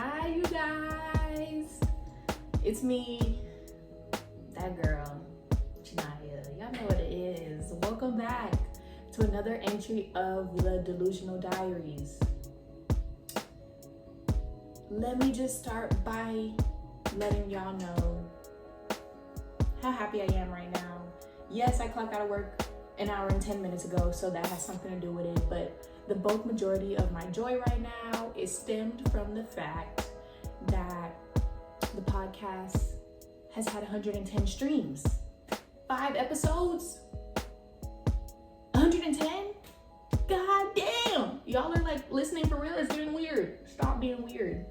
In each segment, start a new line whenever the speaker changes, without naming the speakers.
Hi, you guys. It's me, that girl, Janaya. Y'all know what it is. Welcome back to another entry of the Delusional Diaries. Let me just start by letting y'all know how happy I am right now. Yes, I clocked out of work an hour and 10 minutes ago, so that has something to do with it, but the bulk majority of my joy right now is stemmed from the fact that the podcast has had 110 streams. 5 episodes? 110? God damn! Y'all are like listening for real? It's getting weird. Stop being weird.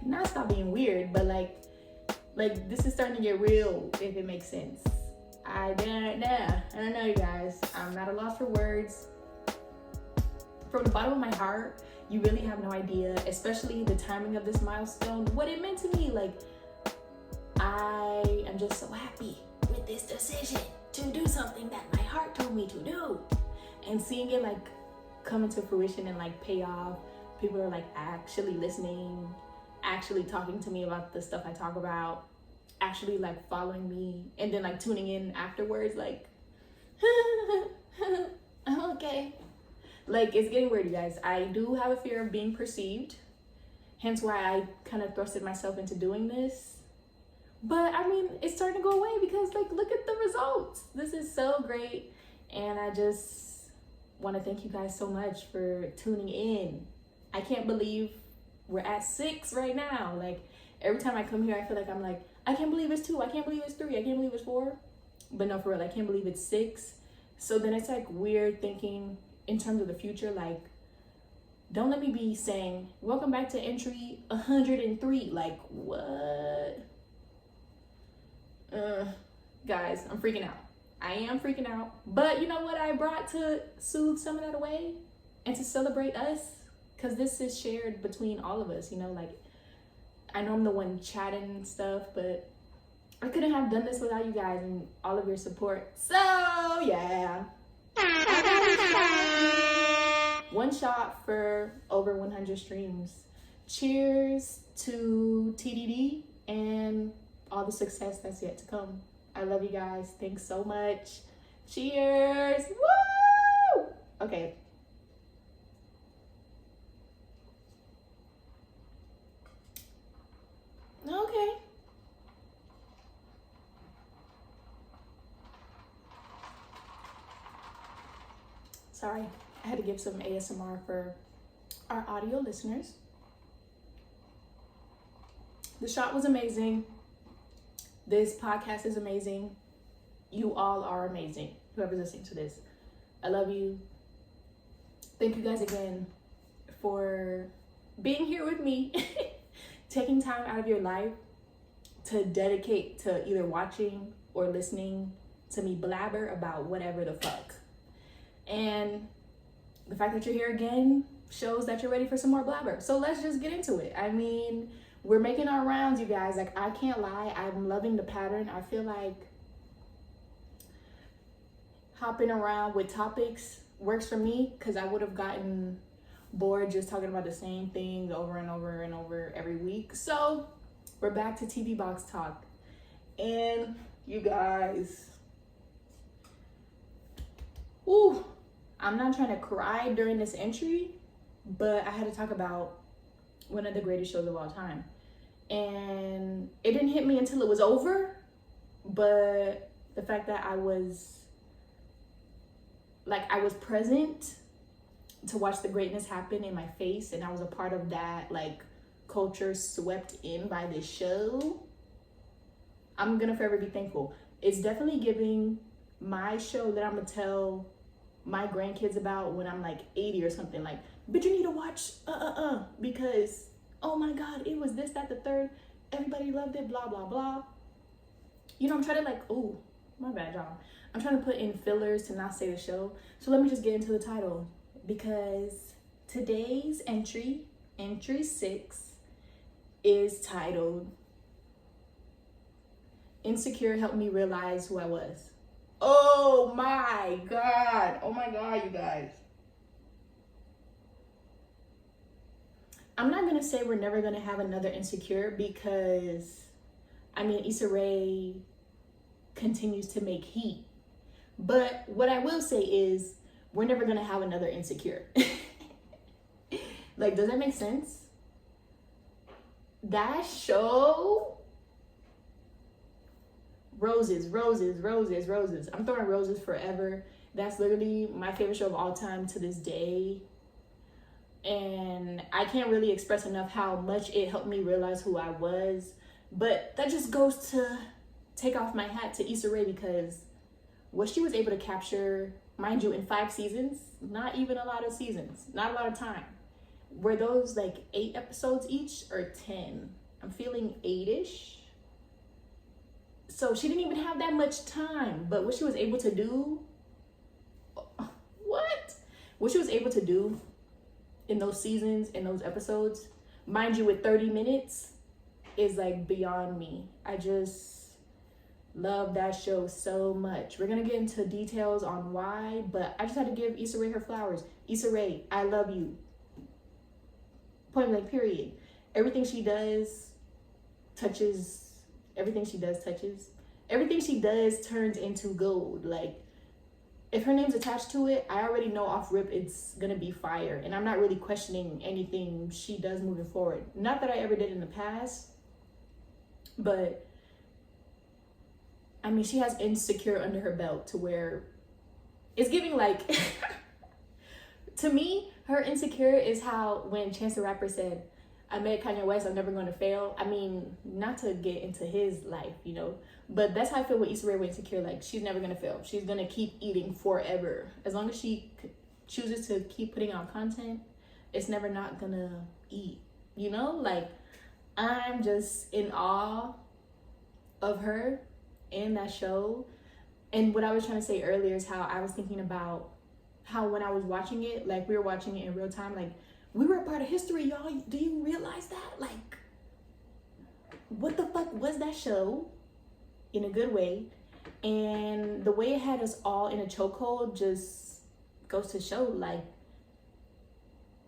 Not stop being weird, but like this is starting to get real, if it makes sense. I don't know, you guys. I'm not at a loss for words. From the bottom of my heart, you really have no idea, especially the timing of this milestone, what it meant to me. Like, I am just so happy with this decision to do something that my heart told me to do. And seeing it like come into fruition and like pay off. People are like actually listening, actually talking to me about the stuff I talk about, actually like following me, and then like tuning in afterwards, like, okay. Like, it's getting weird, you guys. I do have a fear of being perceived, hence why I kind of thrusted myself into doing this. But I mean, it's starting to go away because like, look at the results. This is so great. And I just want to thank you guys so much for tuning in. I can't believe we're at 6 right now. Like, every time I come here, I feel like I'm like, I can't believe it's 2. I can't believe it's 3. I can't believe it's 4. But no, for real, I can't believe it's 6. So then it's like weird thinking in terms of the future, like, don't let me be saying, welcome back to entry 103. Like, what? Guys, I'm freaking out. I am freaking out. But you know what I brought to soothe some of that away and to celebrate us? Because this is shared between all of us, you know, like, I know I'm the one chatting and stuff, but I couldn't have done this without you guys and all of your support. So, yeah. One shot for over 100 streams. Cheers to TDD and all the success that's yet to come. I love you guys. Thanks so much. Cheers. Woo! Okay. Okay. Sorry, I had to give some ASMR for our audio listeners. The shot was amazing. This podcast is amazing. You all are amazing. Whoever's listening to this, I love you. Thank you guys again for being here with me, taking time out of your life to dedicate to either watching or listening to me blabber about whatever the fuck. And the fact that you're here again shows that you're ready for some more blabber. So let's just get into it. I mean, we're making our rounds, you guys. Like, I can't lie, I'm loving the pattern. I feel like hopping around with topics works for me because I would have gotten bored just talking about the same things over and over and over every week. So we're back to TV box talk. And you guys, ooh, I'm not trying to cry during this entry, but I had to talk about one of the greatest shows of all time. And it didn't hit me until it was over, but the fact that I was present to watch the greatness happen in my face, and I was a part of that, like, culture swept in by this show, I'm gonna forever be thankful. It's definitely giving my show that I'm gonna tell my grandkids about when I'm like 80 or something. Like, but you need to watch because oh my god, it was this, that, the third, everybody loved it, blah blah blah. You know, I'm trying to like, oh my bad, y'all, I'm trying to put in fillers to not say the show. So let me just get into the title, because today's entry 6, is titled Insecure Helped Me Realize Who I Was. Oh my god, you guys. I'm not gonna say we're never gonna have another Insecure, because I mean, Issa Rae continues to make heat. But what I will say is, we're never gonna have another Insecure. Like, does that make sense? That show, roses, roses, roses, roses. I'm throwing roses forever. That's literally my favorite show of all time to this day. And I can't really express enough how much it helped me realize who I was. But that just goes to take off my hat to Issa Rae, because what she was able to capture, mind you, in 5 seasons, not even a lot of seasons, not a lot of time. Were those like 8 episodes each or 10? I'm feeling 8-ish. So she didn't even have that much time. But what she was able to do, what she was able to do in those seasons, in those episodes, mind you, with 30 minutes, is like beyond me. I just love that show so much. We're gonna get into details on why, but I just had to give Issa Rae her flowers. Issa Rae, I love you. Point blank, period. Everything she does touches. Everything she does touches. Everything she does turns into gold. Like, if her name's attached to it, I already know off rip it's gonna be fire. And I'm not really questioning anything she does moving forward. Not that I ever did in the past, but I mean, she has Insecure under her belt to where it's giving like, to me, her Insecure is how when Chance the Rapper said, I met Kanye West, I'm never going to fail. I mean, not to get into his life, you know, but that's how I feel with Issa Rae with Insecure. Like, she's never going to fail. She's going to keep eating forever. As long as she chooses to keep putting out content, it's never not going to eat, you know? Like, I'm just in awe of her in that show. And what I was trying to say earlier is how I was thinking about how when I was watching it, like, we were watching it in real time, like, we were a part of history, y'all. Do you realize that? Like, what the fuck was that show? In a good way. And the way it had us all in a chokehold just goes to show, like,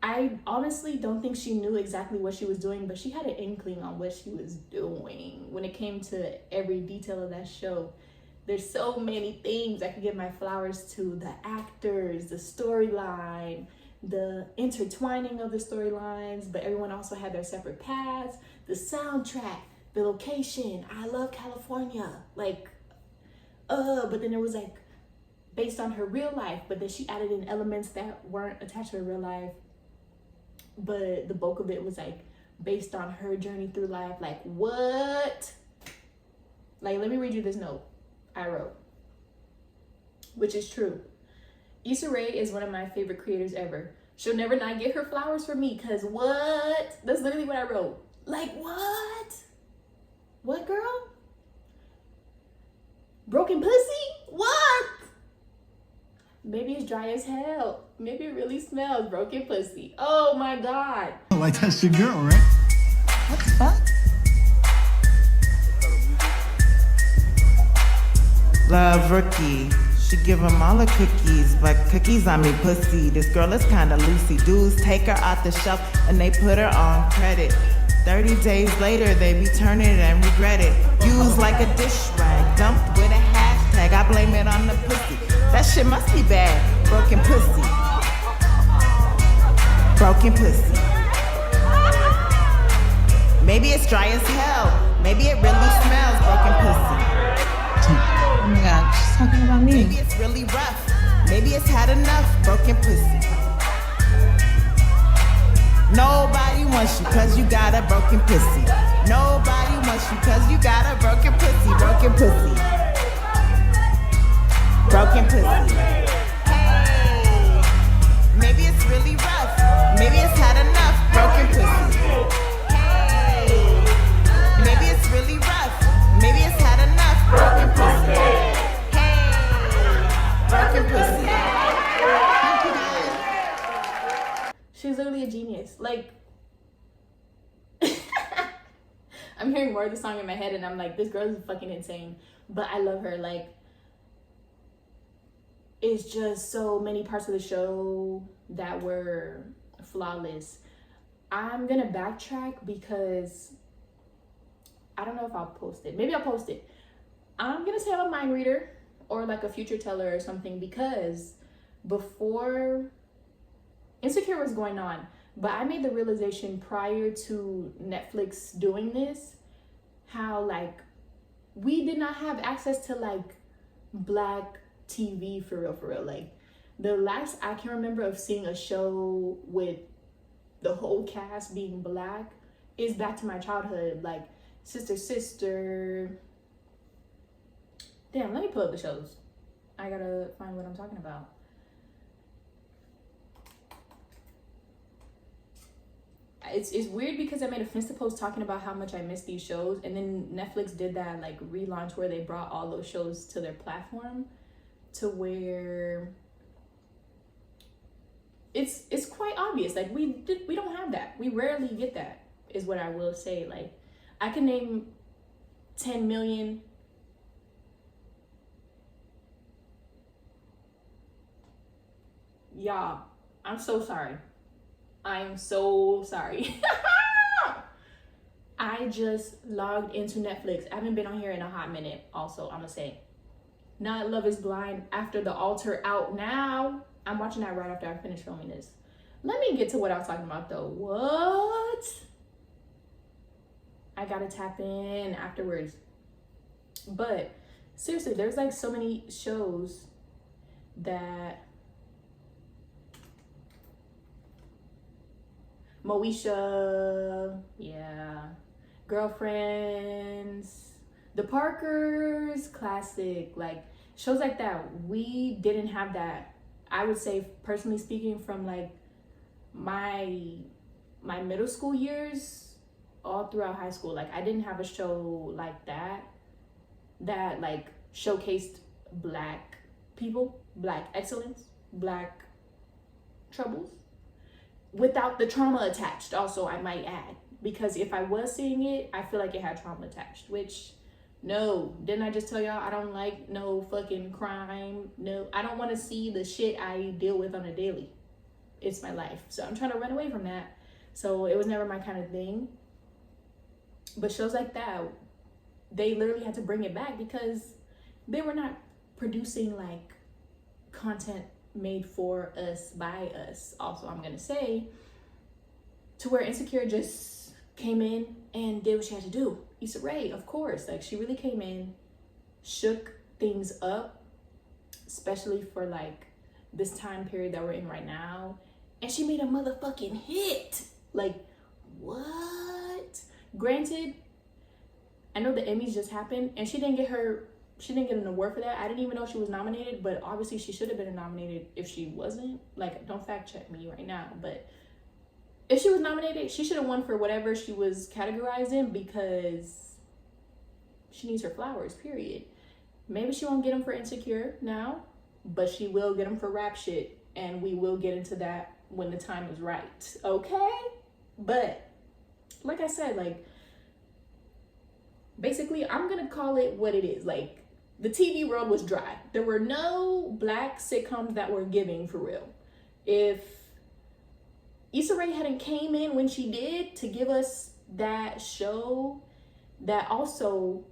I honestly don't think she knew exactly what she was doing, but she had an inkling on what she was doing when it came to every detail of that show. There's so many things I could give my flowers to. The actors, the storyline, the intertwining of the storylines, but everyone also had their separate paths, the soundtrack, the location. I love California. Like, but then it was like based on her real life, but then she added in elements that weren't attached to her real life. But the bulk of it was like based on her journey through life. Like, what? Like, let me read you this note I wrote, which is true. Issa Rae is one of my favorite creators ever. She'll never not get her flowers for me, because what? That's literally what I wrote. Like, what? What, girl? Broken pussy? What? Maybe it's dry as hell. Maybe it really smells broken pussy. Oh my God.
Like, that's your girl, right? What the fuck?
Love Rookie. She give him all the cookies, but cookies on me pussy. This girl is kinda loosey. Dudes take her off the shelf and they put her on credit. 30 days later, they return it and regret it. Used like a dish rag, dumped with a hashtag. I blame it on the pussy. That shit must be bad. Broken pussy. Broken pussy. Maybe it's dry as hell. Maybe it really smells broken pussy.
Oh my God, she's talking about me.
Maybe it's really rough. Maybe it's had enough broken pussy. Nobody wants you cause you got a broken pussy. Nobody wants you cause you got a broken pussy. Broken pussy. Broken pussy. Hey. Maybe it's really rough. Maybe it's had enough broken pussy. Hey. Maybe it's really rough. Maybe it's had enough broken pussy. Hey. Broken pussy.
She's literally a genius. Like, I'm hearing more of the song in my head and I'm like, this girl is fucking insane. But I love her. Like, it's just so many parts of the show that were flawless. I'm gonna backtrack because I don't know if I'll post it. Maybe I'll post it. I'm gonna say I'm a mind reader or like a future teller or something, because before Insecure was going on, but I made the realization prior to Netflix doing this, how like we did not have access to like black TV for real. Like the last I can remember of seeing a show with the whole cast being black is back to my childhood, like Sister. Damn, let me pull up the shows. I gotta find what I'm talking about. It's weird because I made a Finsta post talking about how much I miss these shows, and then Netflix did that like relaunch where they brought all those shows to their platform, to where it's quite obvious. Like we don't have that. We rarely get that, is what I will say. Like I can name 10 million. Y'all, I'm so sorry. I am so sorry. I just logged into Netflix. I haven't been on here in a hot minute. Also, I'm gonna say, not Love is Blind After the Altar out now. I'm watching that right after I finish filming this. Let me get to what I was talking about though. What? I gotta tap in afterwards. But seriously, there's like so many shows that Moesha, yeah, Girlfriends, The Parkers, classic, like shows like that. We didn't have that. I would say, personally speaking, from like my middle school years all throughout high school, like I didn't have a show like that like showcased black people, black excellence, black troubles, without the trauma attached. Also, I might add, because if I was seeing it, I feel like it had trauma attached, which no, didn't I just tell y'all I don't like no fucking crime? No, I don't want to see the shit I deal with on a daily. It's my life, so I'm trying to run away from that. So it was never my kind of thing. But shows like that, they literally had to bring it back because they were not producing like content made for us, by us. Also, I'm gonna say, to where Insecure just came in and did what she had to do. Issa Rae, of course, like she really came in, shook things up, especially for like this time period that we're in right now, and she made a motherfucking hit. Like, what? Granted, I know the Emmys just happened and she didn't get an award for that. I didn't even know she was nominated, but obviously she should have been nominated if she wasn't. Like, don't fact check me right now, but if she was nominated, she should have won for whatever she was categorized in, because she needs her flowers, period. Maybe she won't get them for Insecure now, but she will get them for rap shit, and we will get into that when the time is right, okay? But like I said, like, basically, I'm gonna call it what it is. Like, the TV world was dry. There were no black sitcoms that were giving, for real. If Issa Rae hadn't came in when she did to give us that show, that also,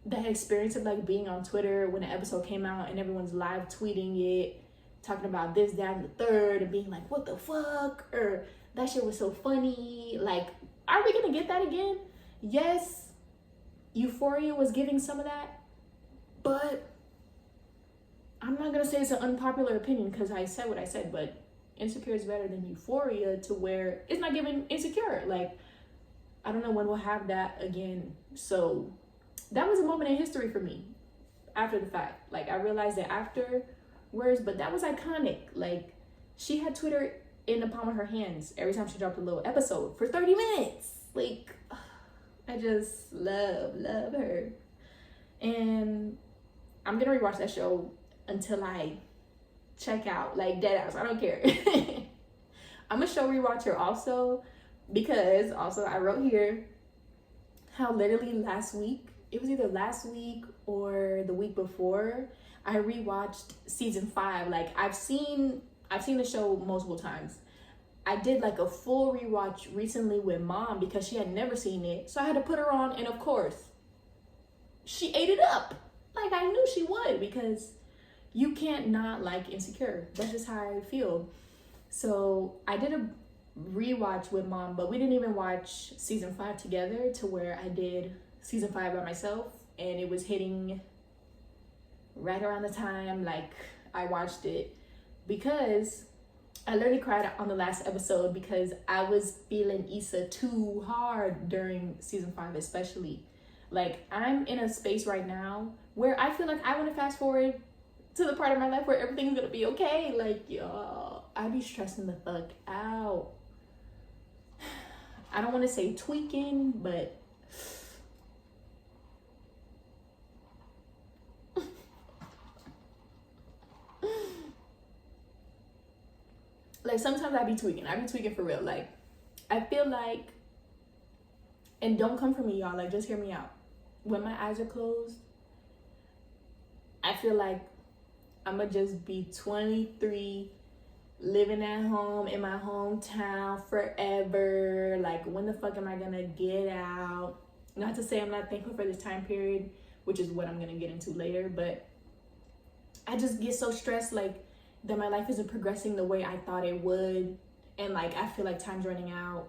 that experience of like being on Twitter when the episode came out and everyone's live tweeting it, talking about this, that, and the third, and being like, what the fuck? Or that shit was so funny. Like, are we gonna get that again? Yes, Euphoria was giving some of that, but I'm not gonna say it's an unpopular opinion because I said what I said, but Insecure is better than Euphoria, to where it's not giving Insecure. Like, I don't know when we'll have that again. So that was a moment in history for me after the fact. Like, I realized it afterwards, but that was iconic. Like, she had Twitter in the palm of her hands every time she dropped a little episode for 30 minutes. Like, I just love her. And I'm gonna rewatch that show until I check out, like, dead ass. I don't care. I'm a show rewatcher also, because also I wrote here how literally last week, it was either last week or the week before, I rewatched season 5. Like, I've seen the show multiple times. I did like a full rewatch recently with Mom because she had never seen it. So I had to put her on, and of course, she ate it up. Like I knew she would, because you can't not like Insecure. That's just how I feel. So I did a rewatch with Mom, but we didn't even watch season 5 together, to where I did season 5 by myself, and it was hitting right around the time like I watched it, because I literally cried on the last episode because I was feeling Issa too hard during season 5, especially. Like, I'm in a space right now where I feel like I want to fast forward to the part of my life where everything's gonna be okay. Like, yo, I be stressing the fuck out. I don't want to say tweaking, but like sometimes I be tweaking for real. Like, I feel like, and don't come for me, y'all, like just hear me out. When my eyes are closed, I feel like I'ma just be 23, living at home in my hometown forever. Like, when the fuck am I gonna get out? Not to say I'm not thankful for this time period, which is what I'm gonna get into later, but I just get so stressed, like, that my life isn't progressing the way I thought it would. And like, I feel like time's running out.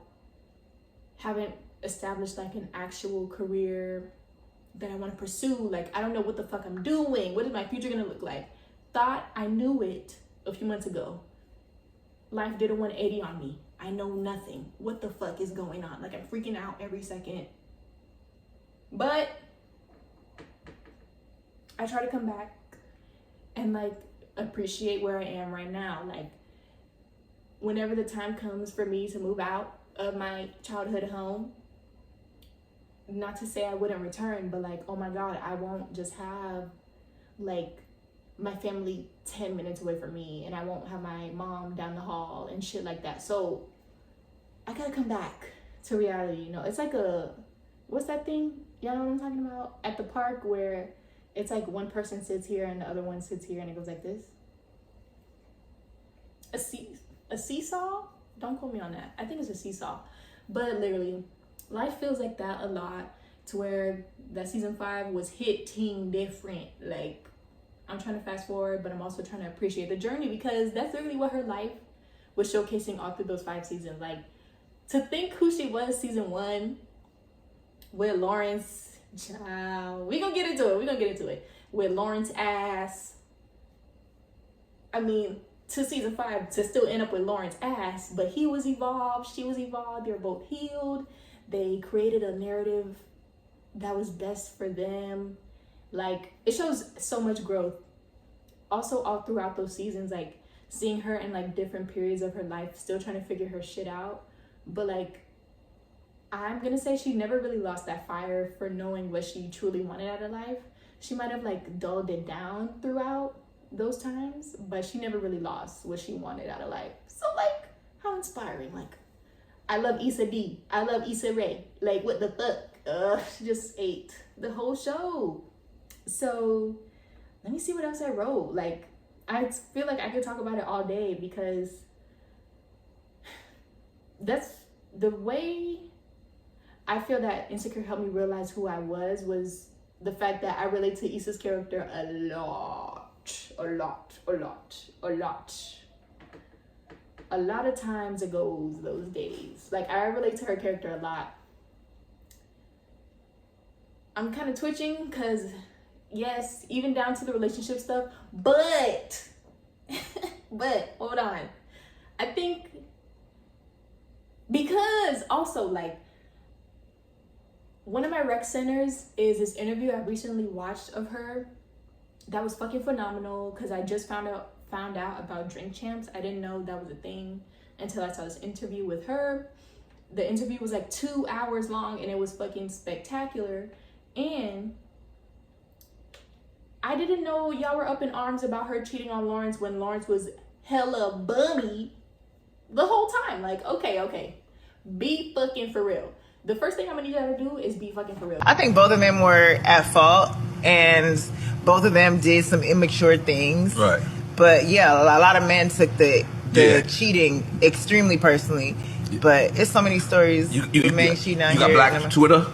Haven't established like an actual career that I want to pursue. Like, I don't know what the fuck I'm doing. What is my future gonna look like? Thought I knew it a few months ago. Life did a 180 on me. I know nothing. What the fuck is going on? Like, I'm freaking out every second. But I try to come back and like appreciate where I am right now. Like, whenever the time comes for me to move out of my childhood home, not to say I wouldn't return, but like, oh my God, I won't just have like my family 10 minutes away from me, and I won't have my mom down the hall and shit like that. So I gotta come back to reality, you know? It's like what's that thing? Y'all know what I'm talking about? At the park where it's like one person sits here and the other one sits here and it goes like this. A seesaw? Don't quote me on that. I think it's a seesaw. But literally, life feels like that a lot, to where that season 5 was hitting different. Like, I'm trying to fast forward, but I'm also trying to appreciate the journey, because that's literally what her life was showcasing all through those 5 seasons. Like, to think who she was season 1 with Lawrence, child, we gonna get into it. With Lawrence ass. I mean, to season 5 to still end up with Lawrence ass, but he was evolved, she was evolved, they're both healed. They created a narrative that was best for them. Like, it shows so much growth. Also, all throughout those seasons, like, seeing her in like different periods of her life, still trying to figure her shit out. But like, I'm gonna say she never really lost that fire for knowing what she truly wanted out of life. She might have like dulled it down throughout those times, but she never really lost what she wanted out of life. So like, how inspiring. Like, I love Issa D. I love Issa Rae. Like, what the fuck? She just ate the whole show. So let me see what else I wrote. Like, I feel like I could talk about it all day, because that's the way I feel that Insecure helped me realize who I was the fact that I relate to Issa's character a lot of times ago, those days. Like, I relate to her character a lot. I'm kind of twitching because, yes, even down to the relationship stuff, but hold on. I think because also, like, one of my rec centers is this interview I recently watched of her that was fucking phenomenal, because I just found out about Drink Champs. I didn't know that was a thing until I saw this interview with her. The interview was like 2 hours long, and it was fucking spectacular. And I didn't know y'all were up in arms about her cheating on Lawrence when Lawrence was hella bummy the whole time. Like, okay, be fucking for real. The first thing I'm gonna need y'all to do is be fucking for real.
I think both of them were at fault, and both of them did some immature things.
Right.
But yeah, a lot of men took the the cheating extremely personally, but it's so many stories.
You
with men cheating out
you got
here.
black Twitter?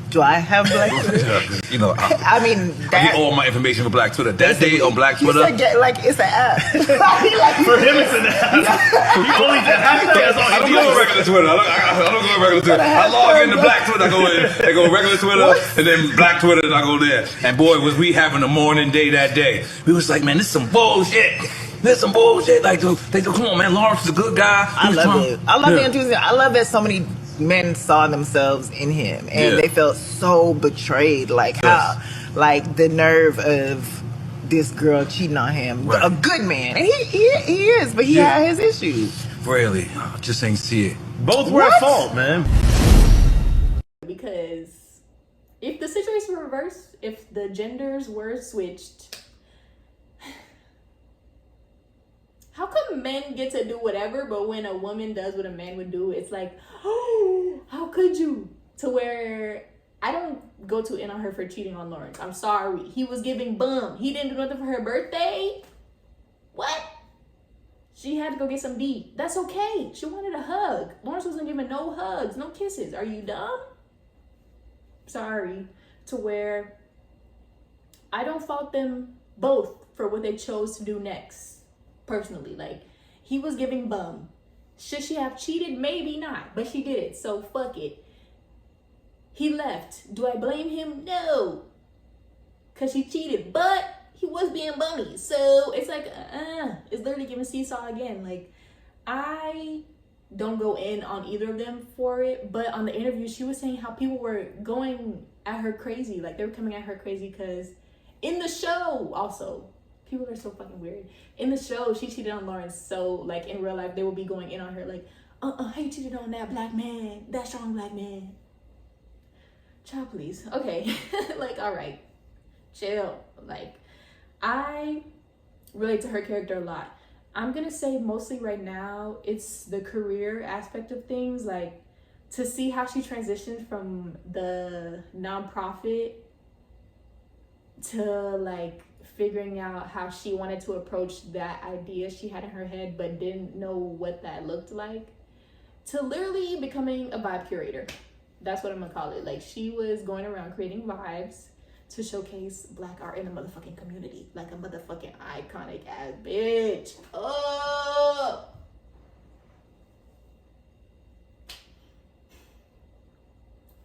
Do I have black Twitter?
You know,
I mean,
I get all my information from Black Twitter. That day on Black Twitter,
he said, like it's an app.
For him, it's an app. He only that's all
I don't go on regular Twitter. I don't go on regular Twitter. I log into Black Twitter. I go in. I go regular Twitter and then Black Twitter, and I go there. And boy, was we having a morning day that day. We was like, man, this is some bullshit. This some bullshit. Like, they go, come on, man. Lawrence is a good guy.
I love it. I love the enthusiasm. I love that so many men saw themselves in him, and they felt so betrayed. Like how, like the nerve of this girl cheating on him. Right. A good man, and he is, but he had his issues.
Really, just ain't see it.
Both were at fault, man.
Because if the situation were reversed, if the genders were switched, how come men get to do whatever, but when a woman does what a man would do, it's like, oh, how could you? To where I don't go in on her for cheating on Lawrence. I'm sorry. He was giving bum. He didn't do nothing for her birthday. What? She had to go get some D. That's okay. She wanted a hug. Lawrence wasn't giving no hugs, no kisses. Are you dumb? Sorry. To where I don't fault them both for what they chose to do next. Personally, like, he was giving bum. Should she have cheated? Maybe not, but she did it, so fuck it. He left. Do I blame him? No, because she cheated, but he was being bummy. So it's like, it's literally giving seesaw again. Like, I don't go in on either of them for it, but on the interview, she was saying how people were going at her crazy. Like, they were coming at her crazy because in the show also, people are so fucking weird. In the show, she cheated on Lawrence. So, like, in real life, they will be going in on her. Like, how you cheated on that black man? That strong black man. Child, please. Okay. Like, all right. Chill. Like, I relate to her character a lot. I'm going to say mostly right now, it's the career aspect of things. Like, to see how she transitioned from the nonprofit to, like, figuring out how she wanted to approach that idea she had in her head but didn't know what that looked like, to literally becoming a vibe curator. That's what I'm gonna call it. Like, she was going around creating vibes to showcase black art in the motherfucking community. Like a motherfucking iconic ass bitch. Oh!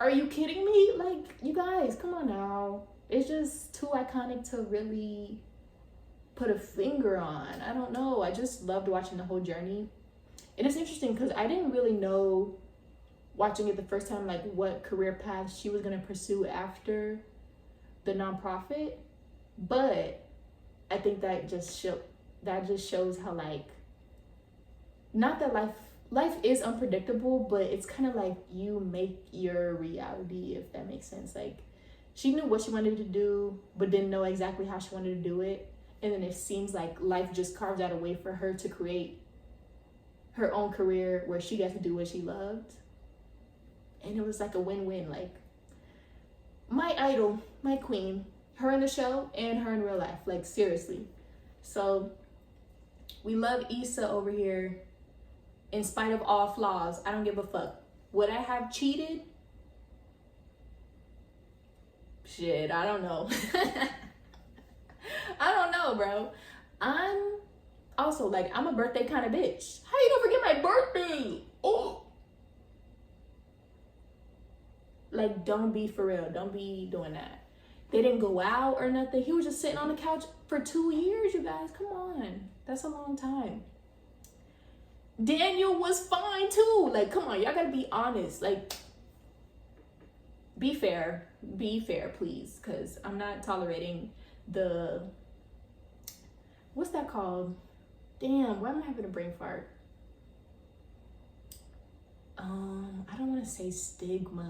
Are you kidding me? Like, you guys, come on now. It's just too iconic to really put a finger on. I don't know. I just loved watching the whole journey. And it's interesting because I didn't really know, watching it the first time, like what career path she was going to pursue after the nonprofit. But I think that just shows how, like, not that life is unpredictable, but it's kind of like you make your reality, if that makes sense. Like, she knew what she wanted to do, but didn't know exactly how she wanted to do it. And then it seems like life just carved out a way for her to create her own career where she got to do what she loved. And it was like a win-win. Like, my idol, my queen, her in the show and her in real life. Like, seriously. So, we love Issa over here. In spite of all flaws, I don't give a fuck. Would I have cheated? Shit, I don't know. I don't know, bro. I'm also, like, I'm a birthday kind of bitch. How you gonna forget my birthday? Oh. Like, don't be for real. Don't be doing that. They didn't go out or nothing. He was just sitting on the couch for 2 years, you guys. Come on. That's a long time. Daniel was fine too. Like, come on, y'all gotta be honest. Like, be fair, please, because I'm not tolerating the, what's that called? Damn, why am I having a brain fart? I don't want to say stigma.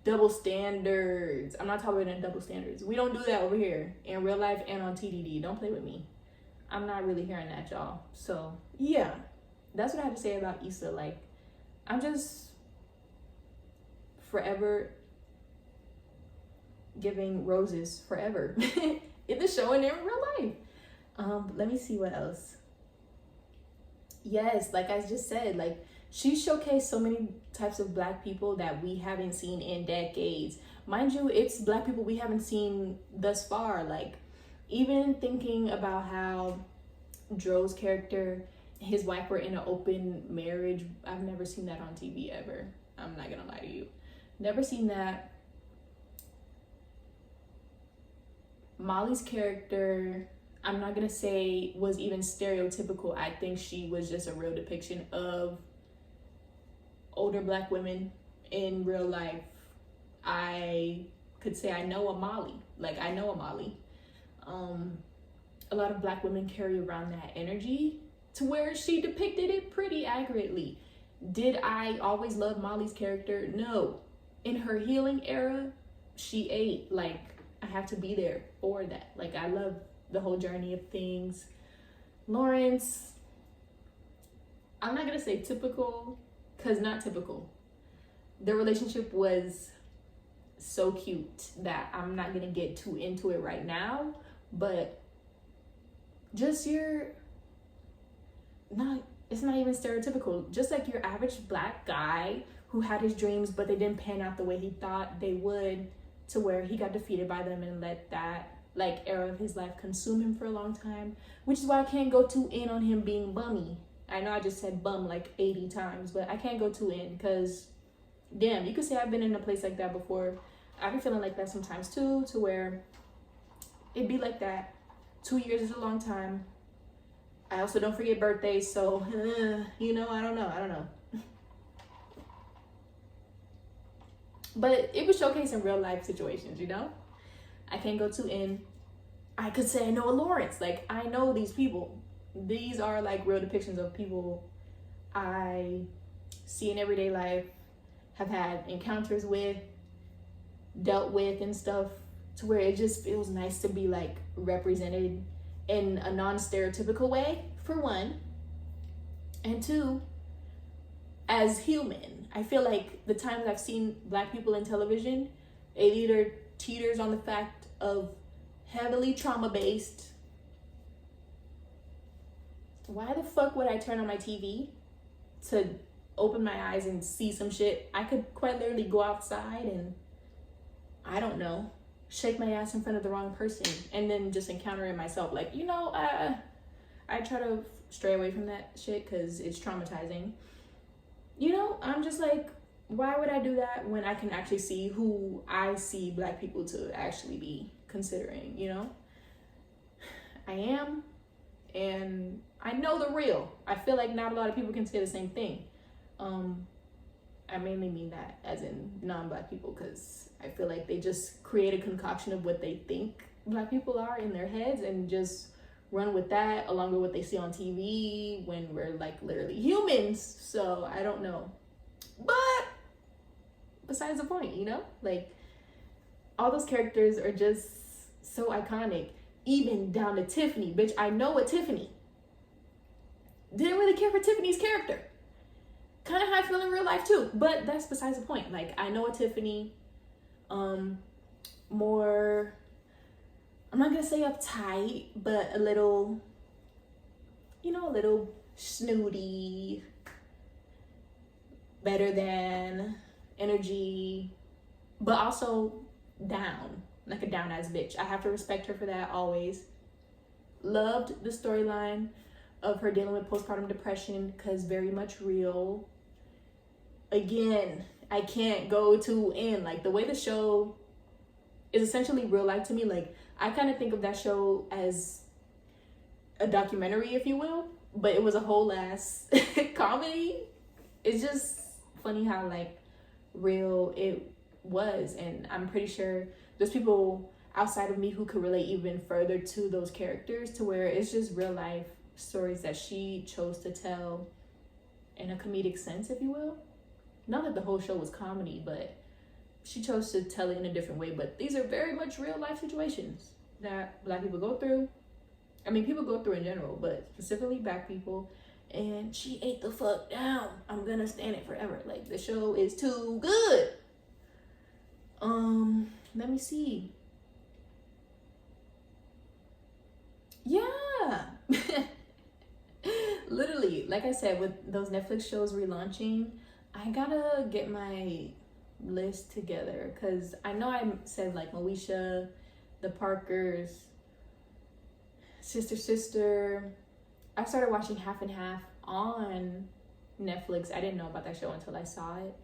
Double standards. I'm not tolerating double standards. We don't do that over here in real life and on TDD. Don't play with me. I'm not really hearing that, y'all. So, yeah. That's what I have to say about Issa. Like, I'm just forever giving roses forever in the show and in real life. Let me see what else. Yes, like I just said, like she showcased so many types of black people that we haven't seen in decades. Mind you, it's black people we haven't seen thus far. Like even thinking about how Dro's character, his wife were in an open marriage. I've never seen that on TV ever. I'm not gonna lie to you. Never seen that. Molly's character, I'm not gonna say was even stereotypical. I think she was just a real depiction of older black women in real life. I could say I know a Molly. Like I know a Molly. A lot of black women carry around that energy to where she depicted it pretty accurately. Did I always love Molly's character? No. In her healing era, she ate. Like I have to be there for that. Like I love the whole journey of things. Lawrence, I'm not gonna say typical, cause not typical. Their relationship was so cute that I'm not gonna get too into it right now, but just it's not even stereotypical. Just like your average black guy who had his dreams, but they didn't pan out the way he thought they would, to where he got defeated by them and let that like era of his life consume him for a long time, which is why I can't go too in on him being bummy. I know I just said bum like 80 times, but I can't go too in because damn, you could say I've been in a place like that before. I've been feeling like that sometimes too, to where it'd be like that. 2 years is a long time. I also don't forget birthdays, so you know, I don't know. But it was showcasing real life situations, you know? I can't go too in. I could say I know a Lawrence. Like, I know these people. These are like real depictions of people I see in everyday life, have had encounters with, dealt with and stuff, to where it just feels nice to be like represented in a non-stereotypical way, for one. And two, as human. I feel like the times I've seen black people in television, it either teeters on the fact of heavily trauma-based. Why the fuck would I turn on my TV to open my eyes and see some shit? I could quite literally go outside and, I don't know, shake my ass in front of the wrong person and then just encounter it myself. Like, you know, I try to stray away from that shit because it's traumatizing. You know, I'm just like, why would I do that when I can actually see who I see black people to actually be considering, you know? I am, and I know the real. I feel like not a lot of people can say the same thing. I mainly mean that as in non-black people, because I feel like they just create a concoction of what they think black people are in their heads and just run with that along with what they see on TV when we're like literally humans. So I don't know, but besides the point, you know, like all those characters are just so iconic, even down to Tiffany. Bitch, I know a Tiffany. Didn't really care for Tiffany's character. Kind of how I feel in real life too, but that's besides the point. Like, I know a Tiffany, more, I'm not gonna say uptight, but a little, you know, a little snooty, better than energy, but also down, like a down ass bitch. I have to respect her for that always. Loved the storyline of her dealing with postpartum depression, because very much real. Again, I can't go too in. Like, the way the show is essentially real life to me, like, I kind of think of that show as a documentary, if you will, but it was a whole ass comedy. It's just funny how, like, real it was, and I'm pretty sure there's people outside of me who could relate even further to those characters, to where it's just real life stories that she chose to tell in a comedic sense, if you will. Not that the whole show was comedy, but she chose to tell it in a different way. But these are very much real life situations that black people go through. I mean, people go through in general, but specifically black people. And she ate the fuck down. I'm gonna stand it forever. Like, the show is too good. Let me see. Yeah. Literally, like I said, with those Netflix shows relaunching, I gotta get my list together, because I know I said like Moesha, The Parkers, Sister. I started watching Half and Half on Netflix. I didn't know about that show until I saw it.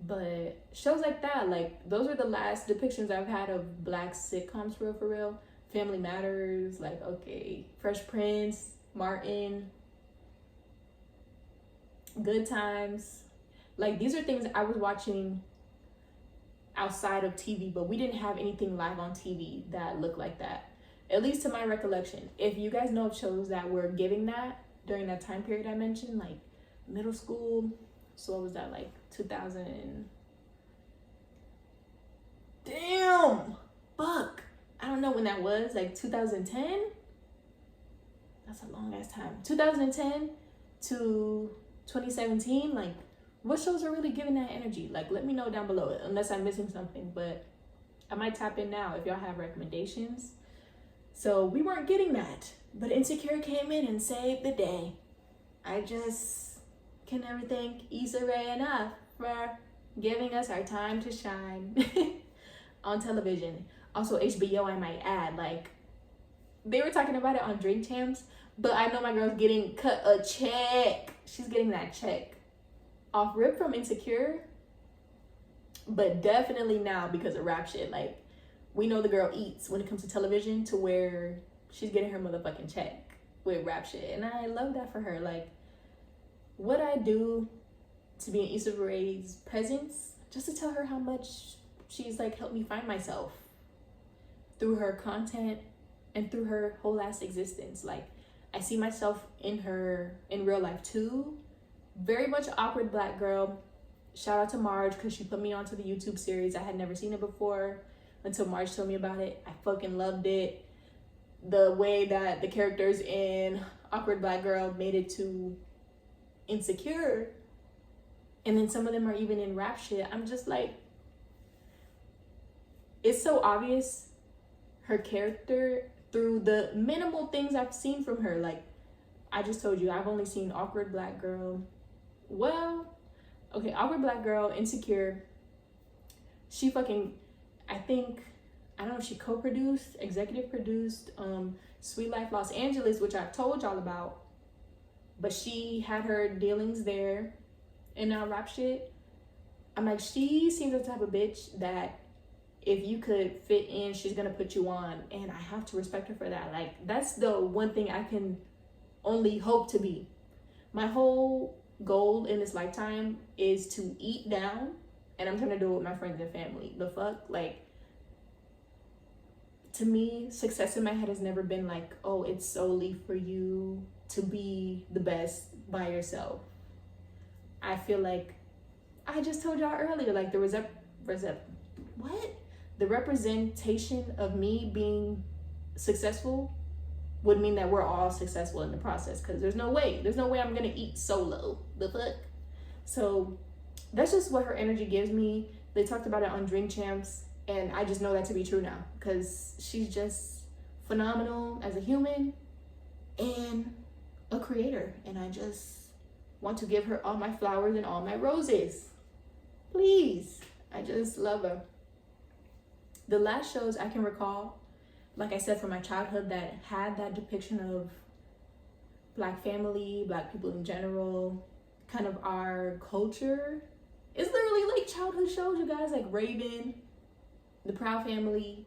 But shows like that, like those are the last depictions I've had of black sitcoms for real. Family Matters, like okay, Fresh Prince, Martin, Good Times. Like these are things I was watching outside of TV, but we didn't have anything live on TV that looked like that, at least to my recollection. If you guys know of shows that were giving that during that time period I mentioned, like middle school, so what was that, like 2000? Damn, fuck, I don't know when that was, like 2010. That's a long ass time. 2010 to 2017. Like, what shows are really giving that energy? Like, let me know down below, unless I'm missing something. But I might tap in now if y'all have recommendations. So we weren't getting that, but Insecure came in and saved the day. I just can never thank Issa Rae enough for giving us our time to shine on television. Also HBO, I might add. Like, they were talking about it on Drink Champs, but I know my girl's getting cut a check. She's getting that check off rip from Insecure, but definitely now because of rap shit. Like, we know the girl eats when it comes to television, to where she's getting her motherfucking check with rap shit, and I love that for her. Like, what I do to be in Issa Rae's presence, just to tell her how much she's like helped me find myself through her content and through her whole ass existence. Like, I see myself in her in real life too. Very much awkward black girl. Shout out to Marge, because she put me onto the YouTube series. I had never seen it before until Marge told me about it. I fucking loved it. The way that the characters in Awkward Black Girl made it to Insecure, and then some of them are even in rap shit. I'm just like, it's so obvious her character through the minimal things I've seen from her. Like, I just told you, I've only seen Awkward Black Girl. Well, okay, Awkward Black Girl, Insecure. She fucking, I don't know if she co-produced, executive produced Sweet Life Los Angeles, which I've told y'all about. But she had her dealings there, and now rap shit. I'm like, she seems the type of bitch that if you could fit in, she's gonna put you on, and I have to respect her for that. Like, that's the one thing I can only hope to be. My whole goal in this lifetime is to eat down, and I'm trying to do it with my friends and family. The fuck? Like, to me, success in my head has never been like, oh, it's solely for you to be the best by yourself. I feel like, I just told y'all earlier, like the representation of me being successful would mean that we're all successful in the process, because there's no way I'm gonna eat solo. The fuck? So that's just what her energy gives me. They talked about it on Drink Champs, and I just know that to be true now, because she's just phenomenal as a human and a creator, and I just want to give her all my flowers and all my roses. Please. I just love her. The last shows I can recall, like I said, from my childhood, that had that depiction of black family, black people in general, kind of our culture, is literally like childhood shows, you guys, like Raven, The Proud Family.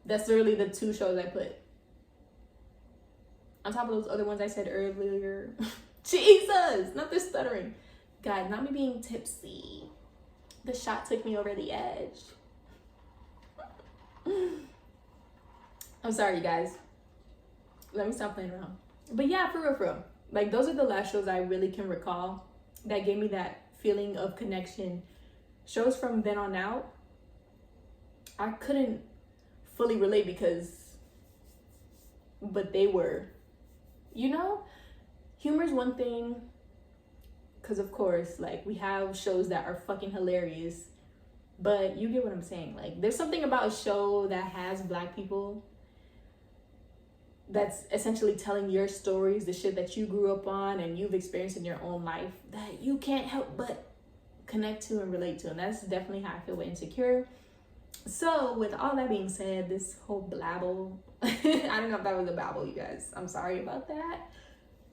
That's literally the two shows I put on top of those other ones I said earlier. Jesus, not this stuttering. Guys, not me being tipsy. The shot took me over the edge. I'm sorry, you guys. Let me stop playing around. But yeah, for real. Like, those are the last shows I really can recall that gave me that feeling of connection. Shows from then on out, I couldn't fully relate but they were, you know, humor's one thing, because of course, like, we have shows that are fucking hilarious, but you get what I'm saying. Like, there's something about a show that has black people that's essentially telling your stories, the shit that you grew up on and you've experienced in your own life that you can't help but connect to and relate to. And that's definitely how I feel with Insecure. So with all that being said, this whole blabble, I don't know if that was a babble, you guys. I'm sorry about that.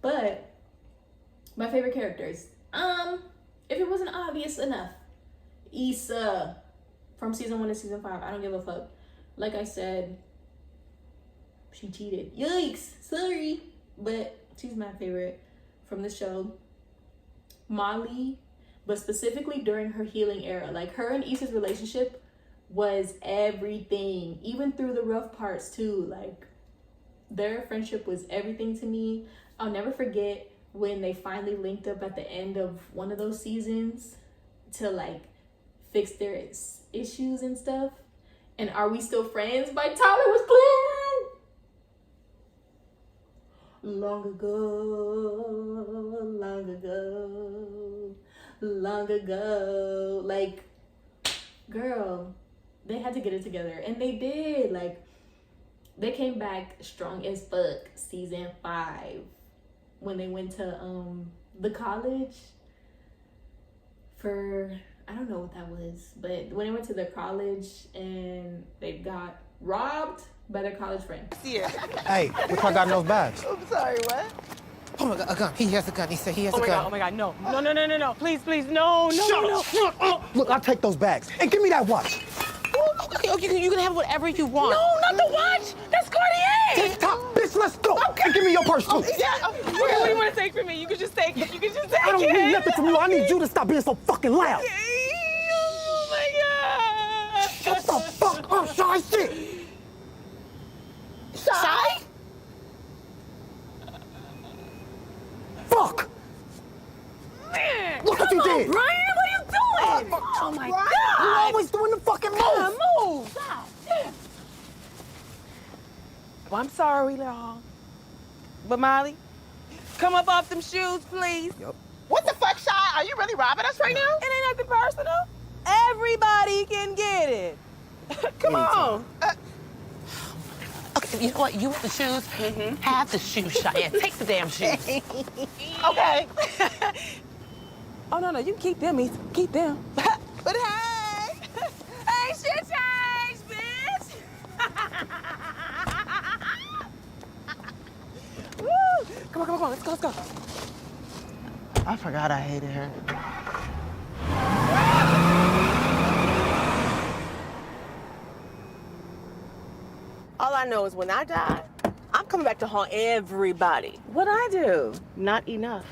But my favorite characters. If it wasn't obvious enough, Issa from season 1 to season 5. I don't give a fuck. Like I said, she cheated. Yikes. Sorry. But she's my favorite from the show. Molly, but specifically during her healing era. Like, her and Issa's relationship was everything. Even through the rough parts too. Like, their friendship was everything to me. I'll never forget when they finally linked up at the end of one of those seasons to like fix their issues and stuff. And Are We Still Friends by Tyler was playing. Long ago. Like, girl, they had to get it together. And they did. Like, they came back strong as fuck season 5 when they went to the college for, I don't know what that was, but when they went to the college and they got robbed by their college friend.
Yeah.
Hey, which one got those bags?
I'm sorry, what?
Oh my God, a gun. He has a gun. He said he has a gun.
Oh my God, no. No. Please, no.
Shut up. Look, I'll take those bags. And give me that watch.
Okay, you can have whatever you want. No, not the watch. That's Cartier.
TikTok, bitch, let's go. Okay. And give me your purse, too.
Yeah. Okay, what do you want to take from me? You can just take it.
I don't need nothing from you. I need you to stop being so fucking loud.
Oh my God.
Shut the fuck up, shy shit.
Shy?
Fuck.
Man.
Look what you did.
Brian, what are you doing? Oh my God.
You're always doing the fucking move.
Move. Stop. Well, I'm sorry, y'all. But Molly, come up off them shoes, please.
Yep.
What the fuck, Shy? Are you really robbing us right now? It ain't nothing personal. Everybody can get it. Come on.
Okay, you know what? You want the shoes? Have the shoes, Cheyenne. Take the damn shoes.
Okay. Oh, no, you can keep them, Issa. Keep them. But hey! Hey, shit change, bitch! Woo! Come on. Let's go.
I forgot I hated her.
All I know is when I die, I'm coming back to haunt everybody. What'd I do? Not enough.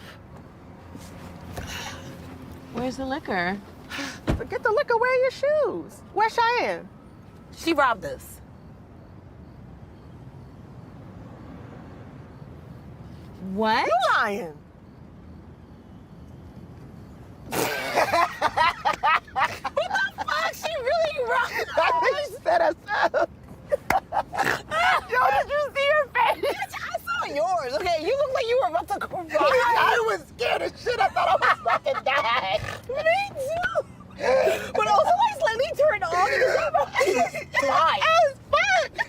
Where's the liquor?
Forget the liquor, wear your shoes. Where's Cheyenne? She robbed us.
What?
You lying. What the fuck? She really robbed us.
I set us up.
Yo, did you see her face? I saw yours. Okay, you look like you were about to cry.
I was scared as shit. I thought I was fucking dying.
Me too. But also, like, slightly turned on because I'm as fuck.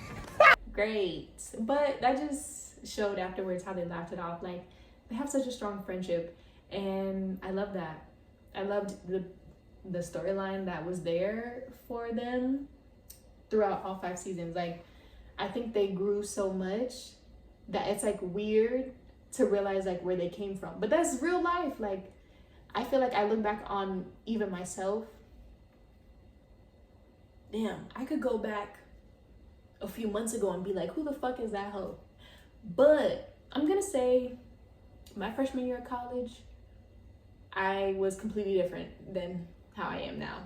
Great. But that just showed afterwards how they laughed it off. Like, they have such a strong friendship, and I love that. I loved the storyline that was there for them throughout all 5 seasons. Like, I think they grew so much that it's like weird to realize like where they came from, but that's real life. Like, I feel like I look back on even myself, damn, I could go back a few months ago and be like, who the fuck is that hoe? But I'm gonna say my freshman year of college, I was completely different than how I am now.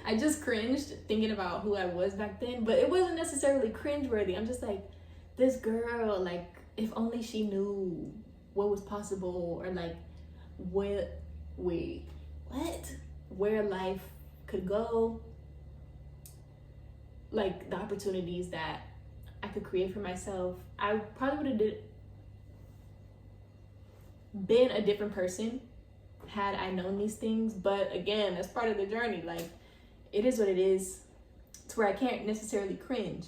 I just cringed thinking about who I was back then, but it wasn't necessarily cringeworthy. I'm just like, this girl, like, if only she knew what was possible, or like where life could go, like the opportunities that I could create for myself. I probably would have been a different person had I known these things. But again, that's part of the journey. Like, it is what it is, to where I can't necessarily cringe.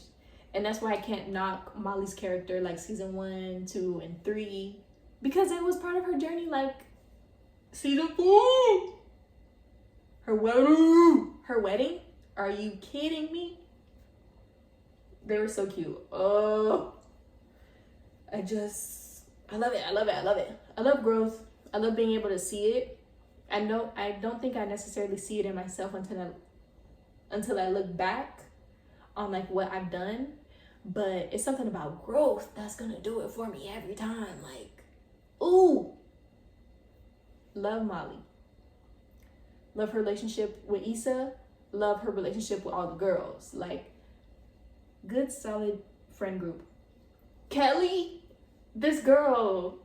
And that's why I can't knock Molly's character like season 1, 2, and 3, because it was part of her journey. Like season 4, her wedding. Are you kidding me? They were so cute. Oh, I love it. I love it. I love growth. I love being able to see it. I don't think I necessarily see it in myself until I look back on like what I've done. But it's something about growth that's gonna do it for me every time. Like, ooh, love Molly. Love her relationship with Issa. Love her relationship with all the girls. Like, good, solid friend group. Kelly, this girl,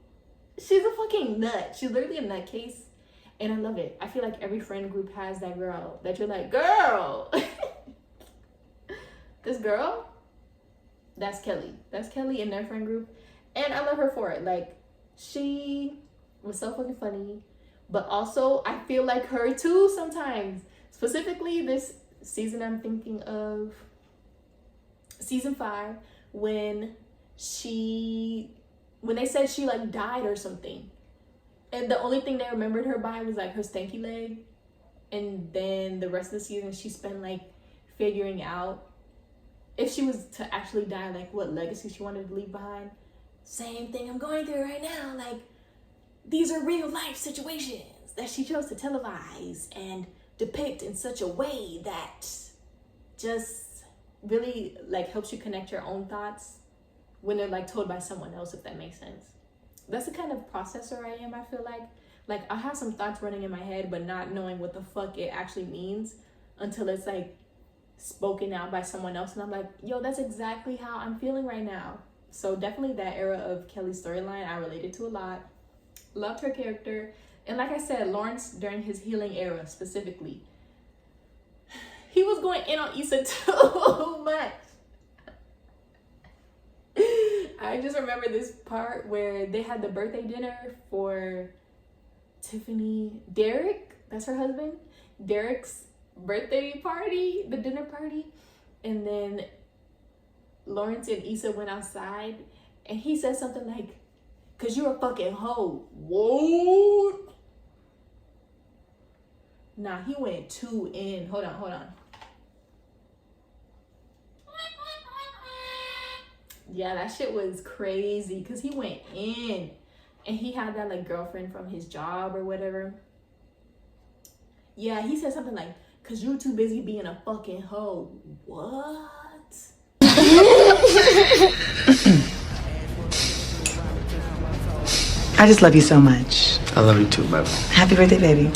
she's a fucking nut. She's literally a nutcase. And I love it. I feel like every friend group has that girl that you're like, girl. This girl, that's Kelly. That's Kelly in their friend group. And I love her for it. Like, she was so fucking funny. But also, I feel like her too sometimes. Specifically, this season I'm thinking of, season 5, when they said she like died or something. And the only thing they remembered her by was like her stanky leg. And then the rest of the season she spent like figuring out if she was to actually die, like what legacy she wanted to leave behind. Same thing I'm going through right now. Like, these are real life situations that she chose to televise and depict in such a way that just really like helps you connect your own thoughts when they're like told by someone else, if that makes sense. That's the kind of processor I am, I feel like. Like, I'll have some thoughts running in my head, but not knowing what the fuck it actually means until it's like spoken out by someone else. And I'm like, yo, that's exactly how I'm feeling right now. So definitely that era of Kelly's storyline, I related to a lot. Loved her character. And like I said, Lawrence, during his healing era specifically, he was going in on Issa too much. I just remember this part where they had the birthday dinner for Derek, that's her husband, Derek's birthday party, the dinner party. And then Lawrence and Issa went outside and he said something like, "'Cause you're a fucking hoe." Whoa. Nah, he went too in. Hold on. Yeah, that shit was crazy because he went in and he had that like girlfriend from his job or whatever. Yeah, he said something like, "'Cause you're too busy being a fucking hoe." What?
I just love you so much.
I love you too, baby.
Happy birthday, baby.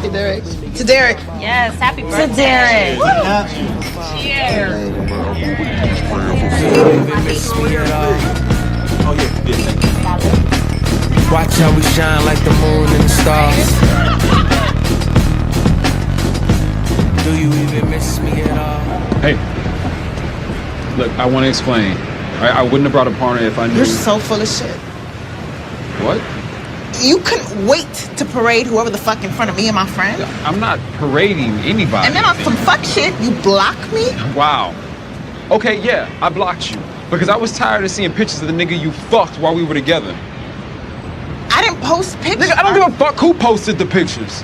Hey, Derek. To Derek.
Yes, happy birthday.
To Derek.
Cheers.
Watch how we shine like the moon and the stars. Do you even miss me at all?
Hey, look, I want to explain. I wouldn't have brought a partner if I knew.
You're so full of shit.
What?
You couldn't wait to parade whoever the fuck in front of me and my friend.
I'm not parading anybody.
And then on some fuck shit, you block me?
Wow. Okay, yeah, I blocked you. Because I was tired of seeing pictures of the nigga you fucked while we were together.
I didn't post pictures.
Nigga, I don't give a fuck who posted the pictures.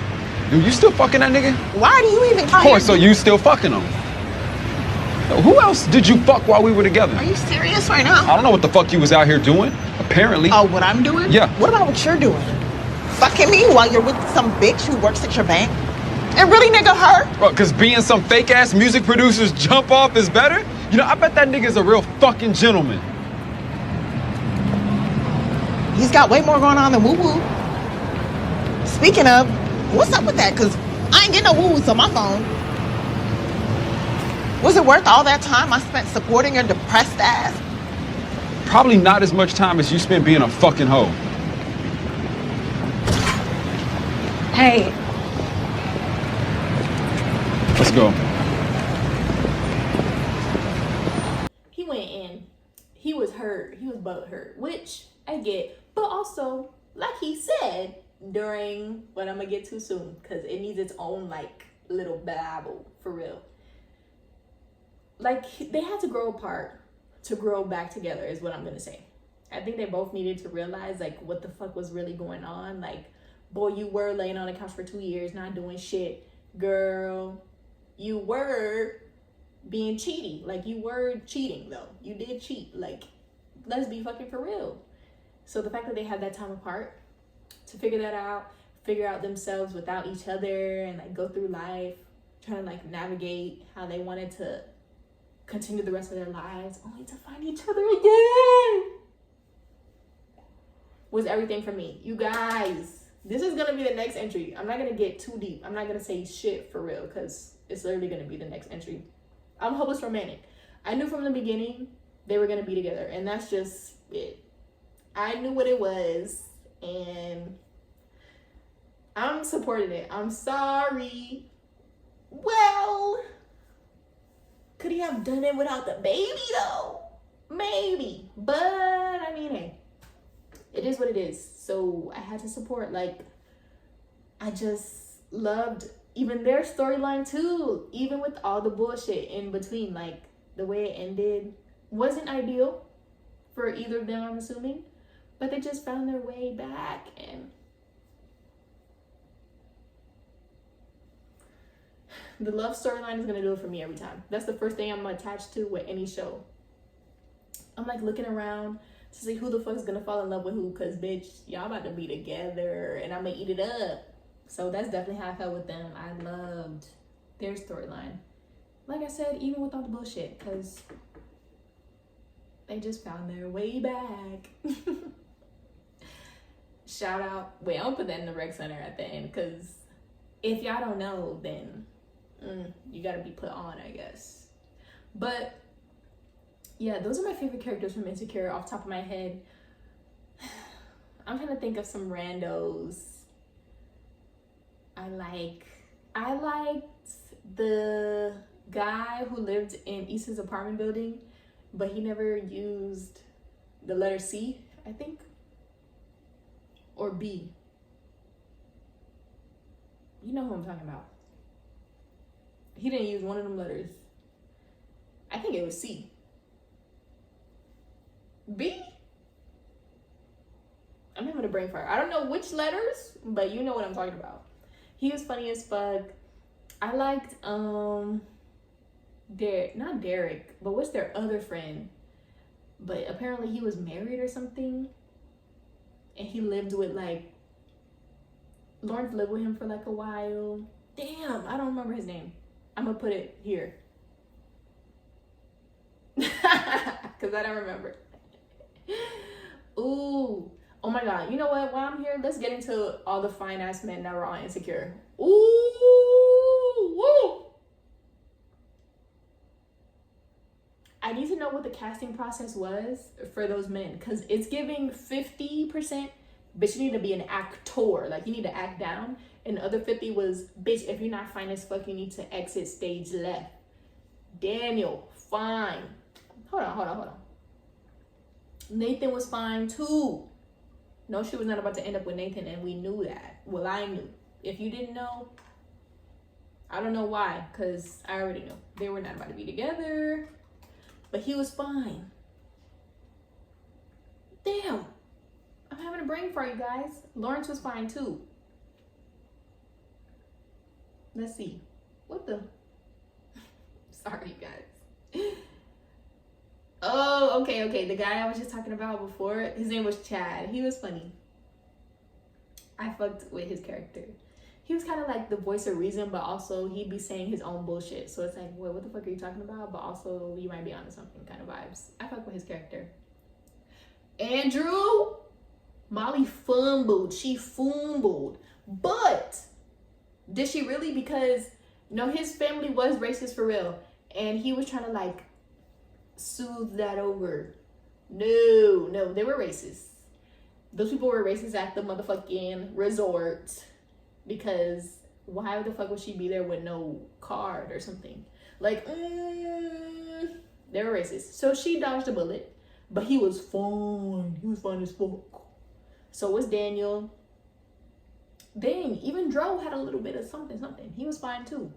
Dude, you still fucking that nigga?
Why do you even...
Of course, so you still fucking him. Who else did you fuck while we were together?
Are you serious right now?
I don't know what the fuck you was out here doing. Apparently.
Oh, what I'm doing?
Yeah.
What about what you're doing? Fucking me while you're with some bitch who works at your bank? And really, nigga, her?
Because being some fake-ass music producer's jump off is better? You know, I bet that nigga's a real fucking gentleman.
He's got way more going on than woo-woo. Speaking of, what's up with that? Because I ain't getting no woo-woos on my phone. Was it worth all that time I spent supporting your depressed ass?
Probably not as much time as you spent being a fucking hoe.
Hey.
Let's go.
He went in. He was hurt. He was butt hurt, which I get. But also, like he said during what I'm gonna get to soon, because it needs its own like little babble for real. like, they had to grow apart to grow back together is what I'm gonna say. I think they both needed to realize like what the fuck was really going on. Like, boy, you were laying on the couch for 2 years not doing shit. Girl, you were being cheaty. Like, you were cheating though. You did cheat. Like, let's be fucking for real. So the fact that they had that time apart to figure that out, figure out themselves without each other, and like go through life trying to like navigate how they wanted to continue the rest of their lives only to find each other again, was everything for me. You guys, this is gonna be the next entry. I'm not gonna get too deep. I'm not gonna say shit for real because it's literally gonna be the next entry. I'm hopeless romantic. I knew from the beginning they were gonna be together, and that's just it. I knew what it was, and I'm supporting it. I'm sorry. Well, could he have done it without the baby though? Maybe. But I mean, hey, it is what it is. So I had to support. Like, I just loved even their storyline too, even with all the bullshit in between. Like, the way it ended wasn't ideal for either of them, I'm assuming, but they just found their way back. And the love storyline is gonna do it for me every time. That's the first thing I'm attached to with any show. I'm like looking around to see who the fuck is gonna fall in love with who, cause bitch, y'all about to be together and I'm gonna eat it up. So that's definitely how I felt with them. I loved their storyline. Like I said, even with all the bullshit, cause they just found their way back. Shout out. Wait, I'll put that in the rec center at the end, cause if y'all don't know, then you gotta be put on, I guess. But yeah, those are my favorite characters from Insecure off the top of my head. I'm trying to think of some randos. I liked the guy who lived in Issa's apartment building, but he never used the letter C, I think, or B. You know who I'm talking about. He didn't use one of them letters. I think it was C. B? I'm having a brain fart. I don't know which letters, but you know what I'm talking about. He was funny as fuck. I liked not Derek, but what's their other friend? But apparently he was married or something. And he lived with like Lawrence lived with him for like a while. Damn, I don't remember his name. I'm gonna put it here. Cause I don't remember. Ooh. Oh my god. You know what? While I'm here, let's get into all the fine ass men that were on Insecure. Ooh. Woo. I need to know what the casting process was for those men, because it's giving 50%, bitch, you need to be an actor. Like, you need to act down. And the other 50 was, bitch, if you're not fine as fuck, you need to exit stage left. Daniel, fine. Hold on. Nathan was fine too. No, she was not about to end up with Nathan, and we knew that. Well, I knew. If you didn't know, I don't know why, because I already knew. They were not about to be together. But he was fine. Damn. I'm having a brain fart, you guys. Lawrence was fine too. Let's see. What the? Sorry, you guys. Oh, okay. The guy I was just talking about before, his name was Chad. He was funny. I fucked with his character. He was kind of like the voice of reason, but also he'd be saying his own bullshit. So it's like, what the fuck are you talking about? But also, you might be onto something kind of vibes. I fuck with his character. Andrew, Molly fumbled. She fumbled. But did she really? Because, no, his family was racist for real. And he was trying to, like, soothe that over. No, they were racist. Those people were racist at the motherfucking resort. Because why the fuck would she be there with no card or something? Like, they were racist. So she dodged a bullet, but he was fine. He was fine as fuck. So was Daniel. Dang, even Dro had a little bit of something. He was fine too.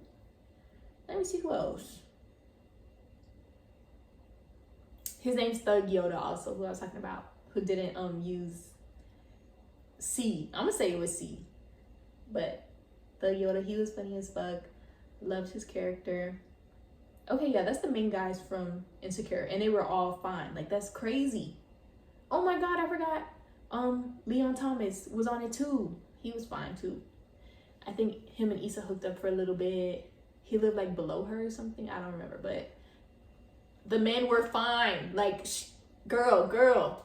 Let me see who else. His name's Thug Yoda also, who I was talking about, who didn't use C. I'm gonna say it was C. But Thug Yoda, he was funny as fuck. Loved his character. Okay, yeah, that's the main guys from Insecure, and they were all fine. Like, that's crazy. Oh my god, I forgot. Leon Thomas was on it too. He was fine too. I think him and Issa hooked up for a little bit. He lived like below her or something. I don't remember, but the men were fine. Like, girl,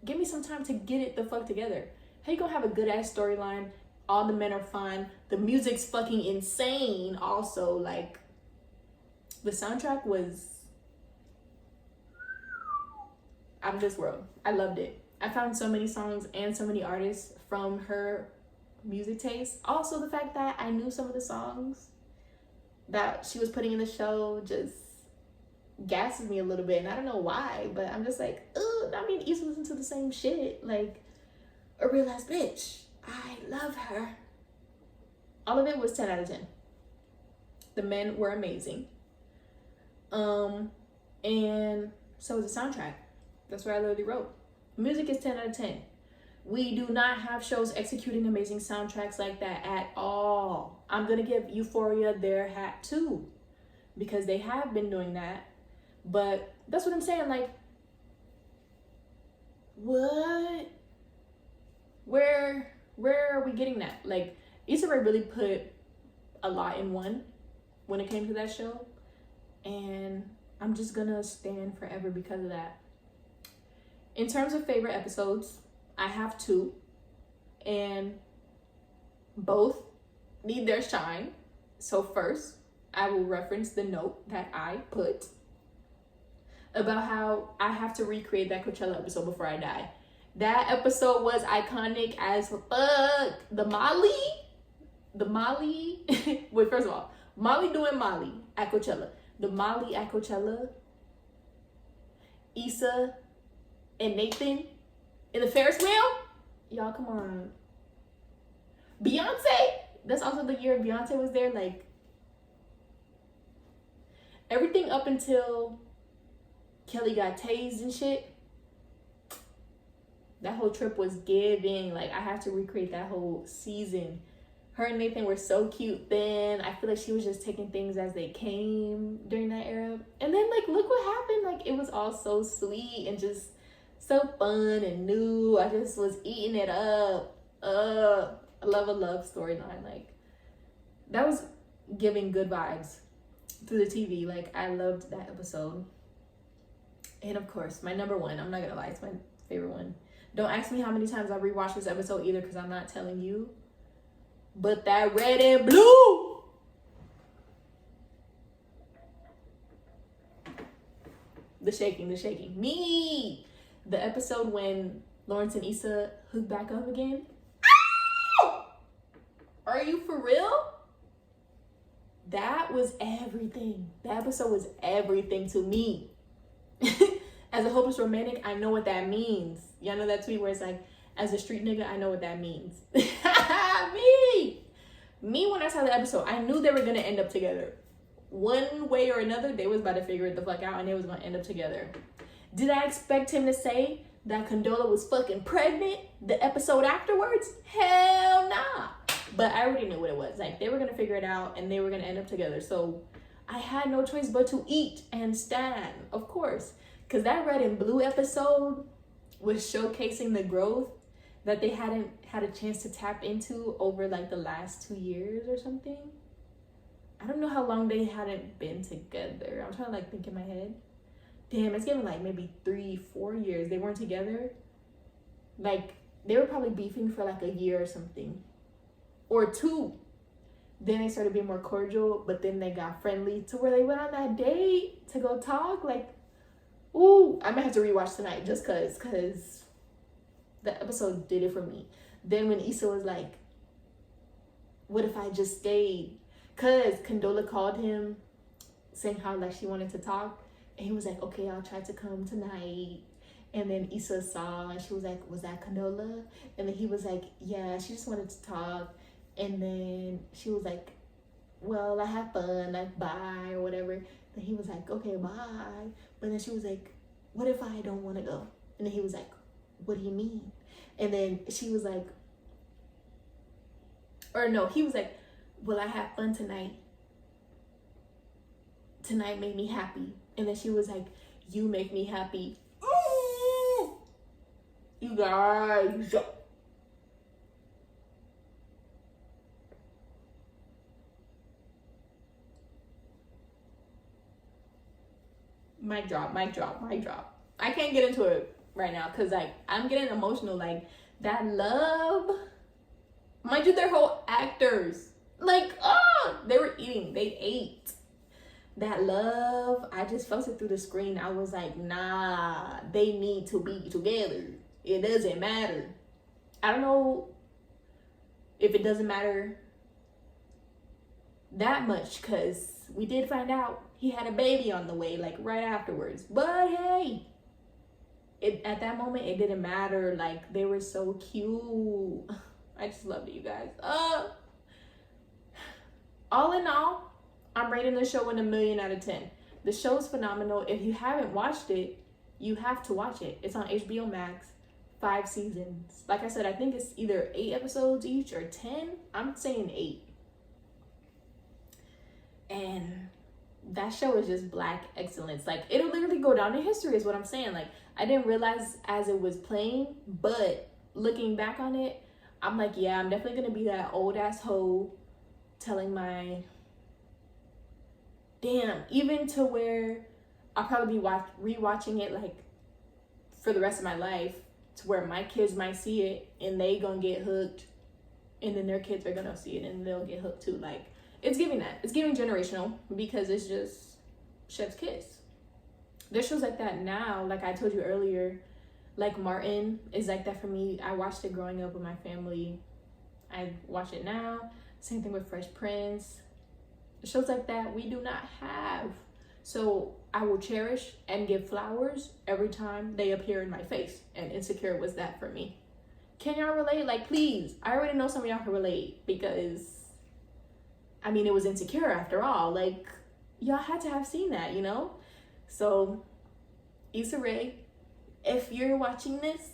give me some time to get it the fuck together. How you gonna have a good ass storyline? All the men are fine. The music's fucking insane. Also, like, the soundtrack was out of this world. I loved it. I found so many songs and so many artists from her music taste. Also, the fact that I knew some of the songs that she was putting in the show just gasses me a little bit, and I don't know why, but I'm just like, ugh, I mean, Issa listen to the same shit, like a real ass bitch. I love her. All of it was 10 out of 10. The men were amazing. And so was the soundtrack. That's where I literally wrote. Music is 10 out of 10. We do not have shows executing amazing soundtracks like that at all. I'm gonna give Euphoria their hat too, because they have been doing that. But that's what I'm saying, like, what? Where are we getting that? Like, Issa Rae really put a lot in one when it came to that show, and I'm just gonna stand forever because of that. In terms of favorite episodes, I have 2, and both need their shine. So first, I will reference the note that I put about how I have to recreate that Coachella episode before I die. That episode was iconic as fuck. The Molly, wait, first of all, Molly doing Molly at Coachella. The Molly at Coachella, Issa and Nathan in the Ferris wheel. Y'all, come on. Beyonce, that's also the year Beyonce was there. Like, everything up until Kelly got tased and shit, that whole trip was giving. Like, I have to recreate that whole season. Her and Nathan were so cute then. I feel like she was just taking things as they came during that era. And then, like, look what happened. Like, it was all so sweet and just so fun and new. I just was eating it up. I love a love storyline. Like, that was giving good vibes through the TV. Like, I loved that episode. And of course, my number one, I'm not gonna lie, it's my favorite one. Don't ask me how many times I rewatched this episode either, because I'm not telling you. But that red and blue, the shaking. Me, the episode when Lawrence and Issa hook back up again. Ow! Are you for real? That was everything. That episode was everything to me. As a hopeless romantic, I know what that means. Y'all know that tweet where it's like, as a street nigga, I know what that means. Me, when I saw the episode, I knew they were gonna end up together. One way or another, they was about to figure it the fuck out and they was gonna end up together. Did I expect him to say that Condola was fucking pregnant the episode afterwards? Hell nah. But I already knew what it was. Like, they were gonna figure it out and they were gonna end up together. So I had no choice but to eat and stand, of course. Because that red and blue episode was showcasing the growth that they hadn't had a chance to tap into over like the last 2 years or something. I don't know how long they hadn't been together. I'm trying to like think in my head. Damn, it's getting like maybe 3-4 years they weren't together. Like, they were probably beefing for like a year or something, or 2. Then they started being more cordial, but then they got friendly to where they went on that date to go talk. Like, ooh, I might have to rewatch tonight just cause the episode did it for me. Then when Issa was like, what if I just stayed? Cause Condola called him saying how like she wanted to talk, and he was like, okay, I'll try to come tonight. And then Issa saw and she was like, was that Condola? And then he was like, yeah, she just wanted to talk. And then she was like, well, I have fun, like, bye, or whatever. And he was like, okay, bye. But then she was like, what if I don't want to go? And then he was like, what do you mean? And then she was like, or no, he was like, will I have fun tonight? Tonight made me happy. And then she was like, you make me happy. Ooh! You guys. Mic drop, mic drop, mic drop. I can't get into it right now because like I'm getting emotional. Like that love, mind you, they're whole actors. Like, oh, they were eating, they ate. That love, I just felt it through the screen. I was like, nah, they need to be together. It doesn't matter. I don't know if it doesn't matter that much because we did find out he had a baby on the way, like right afterwards. But hey, at that moment, it didn't matter. Like, they were so cute. I just loved it, you guys. All in all, I'm rating the show 1,000,000 out of 10. The show is phenomenal. If you haven't watched it, you have to watch it. It's on HBO Max, 5 seasons. Like I said, I think it's either 8 episodes each or 10. I'm saying 8. And that show is just black excellence. Like, it'll literally go down in history is what I'm saying. Like, I didn't realize as it was playing, but looking back on it, I'm like, yeah, I'm definitely gonna be that old ass hoe telling my damn, even to where I'll probably be rewatching it like for the rest of my life, to where my kids might see it and they gonna get hooked, and then their kids are gonna see it and they'll get hooked too. Like, it's giving that. It's giving generational because it's just chef's kiss. There's shows like that now, like I told you earlier, like Martin is like that for me. I watched it growing up with my family. I watch it now. Same thing with Fresh Prince. Shows like that we do not have. So I will cherish and give flowers every time they appear in my face. And Insecure was that for me. Can y'all relate? Like, please. I already know some of y'all can relate because I mean, it was Insecure after all. Like, y'all had to have seen that, you know? So, Issa Rae, if you're watching this,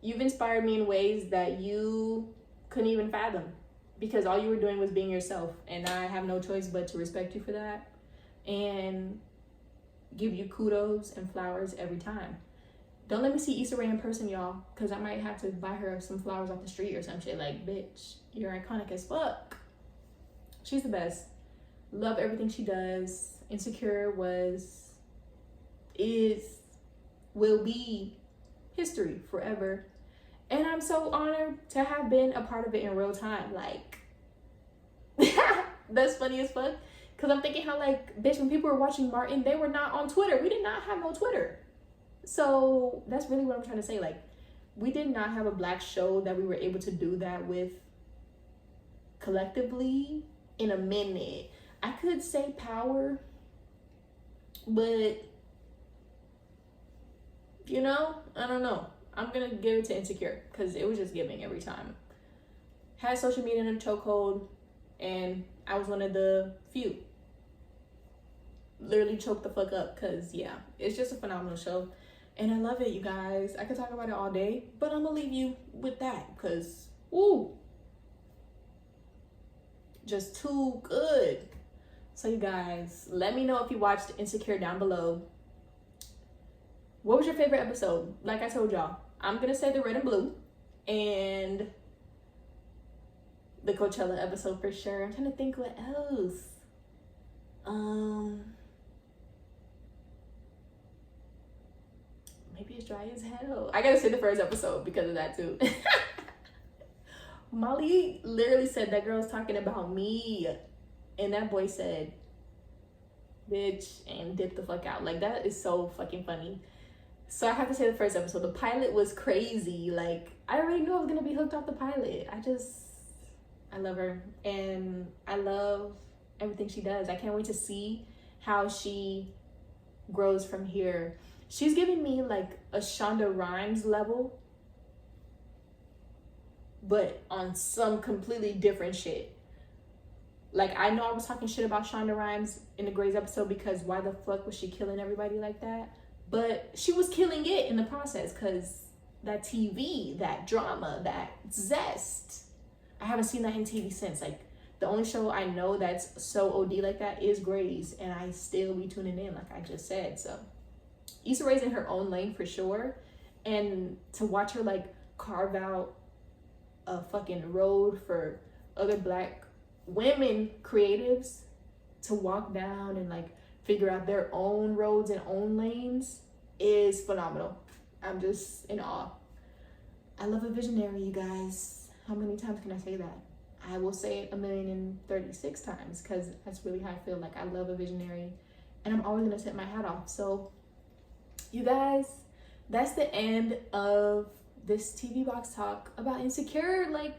you've inspired me in ways that you couldn't even fathom, because all you were doing was being yourself, and I have no choice but to respect you for that and give you kudos and flowers every time. Don't let me see Issa Rae in person, y'all, because I might have to buy her some flowers off the street or some shit. Like, bitch, you're iconic as fuck. She's the best. Love everything she does. Insecure was, is, will be history forever. And I'm so honored to have been a part of it in real time. Like, that's funny as fuck. Because I'm thinking how, like, bitch, when people were watching Martin, they were not on Twitter. We did not have no Twitter. So that's really what I'm trying to say. Like, we did not have a black show that we were able to do that with collectively in a minute. I could say Power, but, you know, I don't know. I'm gonna give it to Insecure because it was just giving every time. Had social media in a chokehold, and I was one of the few. Literally choked the fuck up because, yeah, it's just a phenomenal show. And I love it, you guys. I could talk about it all day, but I'm gonna leave you with that because, ooh, just too good. So you guys, let me know if you watched Insecure down below. What was your favorite episode? Like I told y'all, I'm gonna say the red and blue and the Coachella episode for sure. I'm trying to think what else. Maybe it's Dry as Hell. I gotta say the first episode because of that too. Molly literally said that girl's talking about me, and that boy said, bitch, and dipped the fuck out. Like, that is so fucking funny. So I have to say the first episode. The pilot was crazy. Like, I already knew I was gonna be hooked off the pilot. I love her, and I love everything she does. I can't wait to see how she grows from here. She's giving me like a Shonda Rhimes level, but on some completely different shit. Like, I know I was talking shit about Shonda Rhimes in the Grey's episode because why the fuck was she killing everybody like that? But she was killing it in the process because that TV, that drama, that zest. I haven't seen that in TV since. Like, the only show I know that's so OD like that is Grey's, and I still be tuning in, like I just said. So Issa Rae's in her own lane for sure, and to watch her like carve out a fucking road for other Black women creatives to walk down and like figure out their own roads and own lanes is phenomenal. I'm just in awe. I love a visionary, you guys. How many times can I say that? I will say it 1,036 times because that's really how I feel. Like, I love a visionary and I'm always gonna tip my hat off. So you guys, that's the end of this TV box talk about Insecure. Like,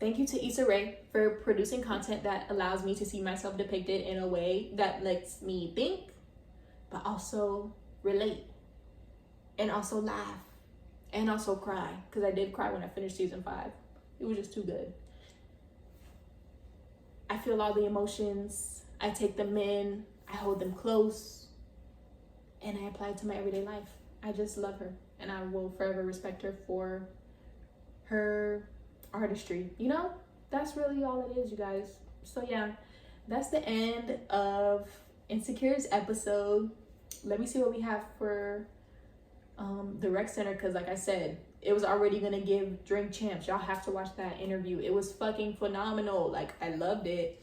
thank you to Issa Rae for producing content that allows me to see myself depicted in a way that lets me think, but also relate, and also laugh, and also cry, because I did cry when I finished season 5. It was just too good. I feel all the emotions, I take them in, I hold them close, and I apply it to my everyday life. I just love her, and I will forever respect her for her artistry. You know, that's really all it is, you guys. So yeah, that's the end of Insecure's episode. Let me see what we have for the rec center, because like I said, it was already gonna give Drink Champs. Y'all have to watch that interview. It was fucking phenomenal. Like, I loved it.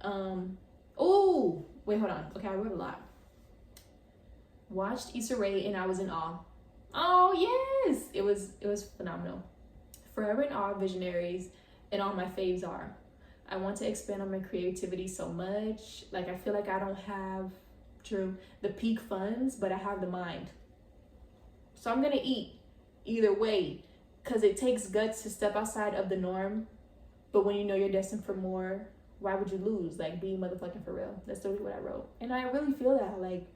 Oh wait, hold on. Okay, I wrote a lot. Watched Issa Rae and I was in awe. Oh yes, it was phenomenal. Forever in awe of visionaries, and all my faves are. I want to expand on my creativity so much. Like, I feel like I don't have the peak funds, but I have the mind. So I'm gonna eat either way, because it takes guts to step outside of the norm. But when you know you're destined for more, why would you lose? Like, be motherfucking for real. That's totally what I wrote. And I really feel that. Like,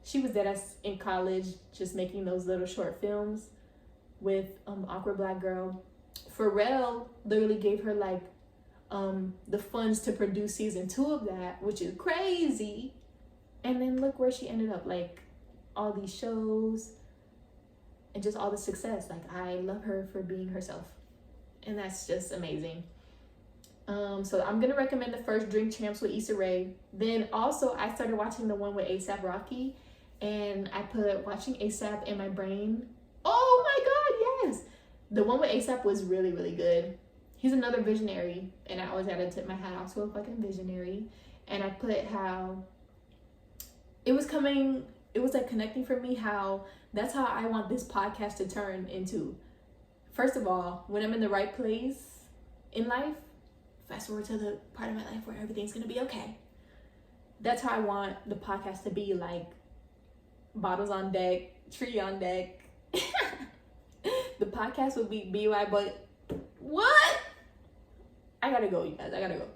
she was dead ass in college, just making those little short films with Awkward Black Girl. Pharrell literally gave her like the funds to produce season 2 of that, which is crazy. And then look where she ended up, like all these shows and just all the success. Like, I love her for being herself, and that's just amazing. So I'm gonna recommend the first Drink Champs with Issa Rae. Then also I started watching the one with A$AP Rocky, and I put watching A$AP in my brain. Oh my god, yes, the one with A$AP was really, really good. He's another visionary, and I always gotta tip my hat off to a fucking visionary. And I put how it was like connecting for me, how that's how I want this podcast to turn into. First of all, when I'm in the right place in life, fast forward to the part of my life where everything's gonna be okay. That's how I want the podcast to be, like bottles on deck, tree on deck. The podcast would be BY, but what? I gotta go, you guys. I gotta go.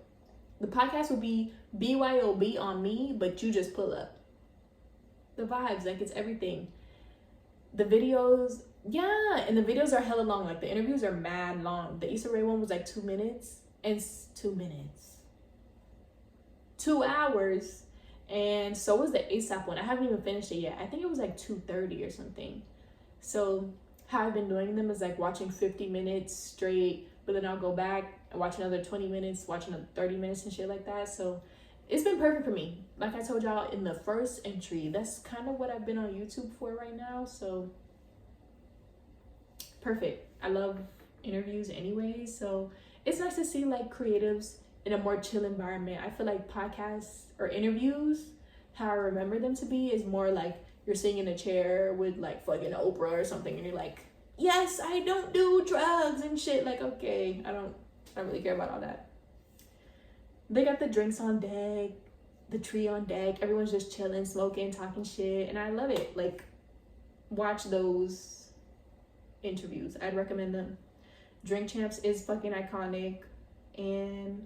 The podcast would be BYOB on me, but you just pull up. The vibes, like, it's everything. The videos, yeah, and the videos are hella long. Like, the interviews are mad long. The Issa Rae one was like 2 minutes, and 2 minutes, 2 hours. And so was the A$AP one. I haven't even finished it yet. I think it was like 2:30 or something. So how I've been doing them is like watching 50 minutes straight, but then I'll go back and watch another 20 minutes, watch another 30 minutes and shit like that. So it's been perfect for me. Like I told y'all in the first entry, that's kind of what I've been on YouTube for right now. So perfect. I love interviews anyway. So it's nice to see like creatives in a more chill environment. I feel like podcasts or interviews, how I remember them to be, is more like you're sitting in a chair with like fucking Oprah or something, and you're like, yes, I don't do drugs and shit. Like, okay, I don't really care about all that. They got the drinks on deck, the tree on deck, everyone's just chilling, smoking, talking shit, and I love it. Like, watch those interviews. I'd recommend them. Drink Champs is fucking iconic, and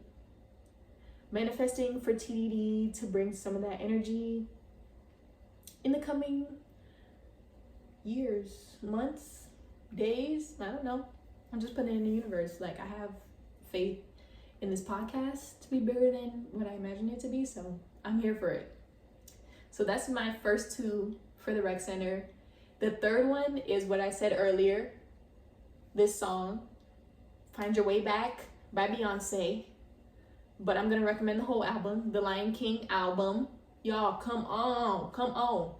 manifesting for TDD to bring some of that energy in the coming years, months, days, I don't know. I'm just putting it in the universe. Like, I have faith in this podcast to be bigger than what I imagined it to be, so I'm here for it. So that's my first two for the rec center. The third one is what I said earlier, this song, Find Your Way Back by Beyonce. But I'm gonna recommend the whole album, the Lion King album. Y'all, come on.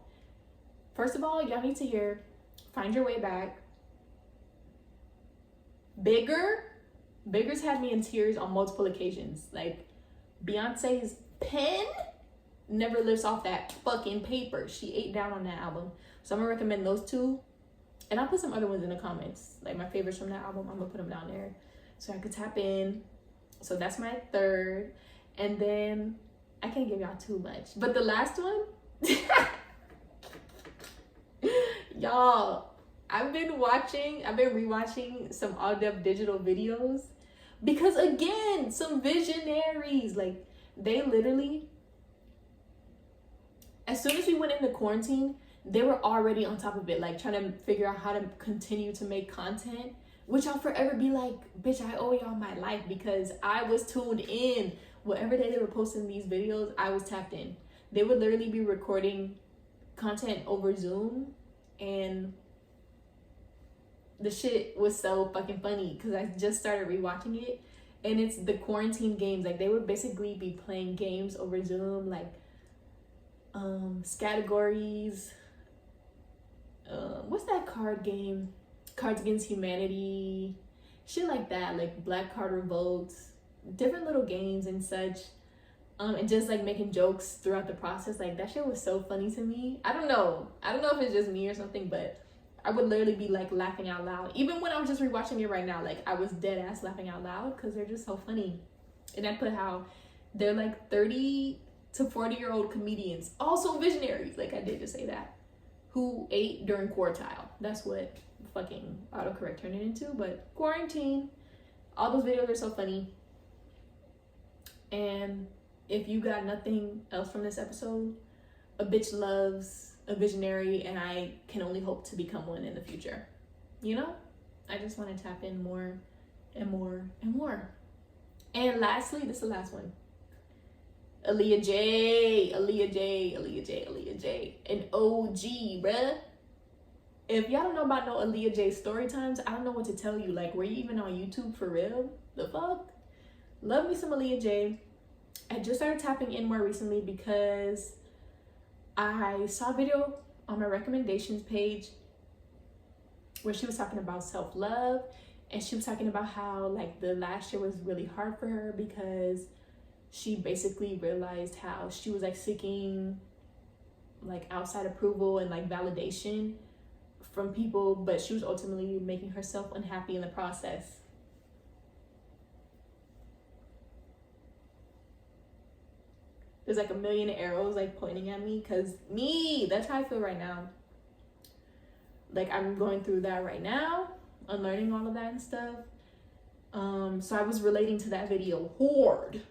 First of all, y'all need to hear Find Your Way Back. Bigger's had me in tears on multiple occasions. Like, Beyonce's pen never lifts off that fucking paper. She ate down on that album. So I'm gonna recommend those two. And I'll put some other ones in the comments. Like my favorites from that album, I'm gonna put them down there so I could tap in. So that's my third. And then I can't give y'all too much. But the last one, y'all, I've been rewatching some all depth digital videos because, again, some visionaries, like, they literally, as soon as we went into quarantine, they were already on top of it, like trying to figure out how to continue to make content, which I'll forever be like, bitch, I owe y'all my life, because I was tuned in. Whatever day they were posting these videos, I was tapped in. They would literally be recording content over Zoom, and the shit was so fucking funny because I just started rewatching it, and it's the quarantine games. Like, they would basically be playing games over Zoom, like categories. What's that card game? Cards Against Humanity, shit like that, like Black Card Revolts, different little games and such. And just like making jokes throughout the process. Like, that shit was so funny to me. I don't know if it's just me or something, but I would literally be like laughing out loud. Even when I'm just rewatching it right now, like, I was dead ass laughing out loud because they're just so funny. And I put how they're like 30 to 40-year-old comedians, also visionaries, like I did just say that, who ate during quartile. That's what fucking autocorrect turned it into. But quarantine, all those videos are so funny. And if you got nothing else from this episode, a bitch loves a visionary, and I can only hope to become one in the future. You know, I just want to tap in more and more and more. And lastly, this is the last one, Aaliyah J, an OG, bruh. If y'all don't know about no Aaliyah J story times, I don't know what to tell you. Like, were you even on YouTube for real? The fuck? Love me some Aaliyah J. I just started tapping in more recently because I saw a video on my recommendations page where she was talking about self-love, and she was talking about how, like, the last year was really hard for her because she basically realized how she was like seeking like outside approval and like validation from people, but she was ultimately making herself unhappy in the process. There's like a million arrows like pointing at me, because that's how I feel right now. Like, I'm going through that right now, unlearning all of that and stuff. So I was relating to that video hard.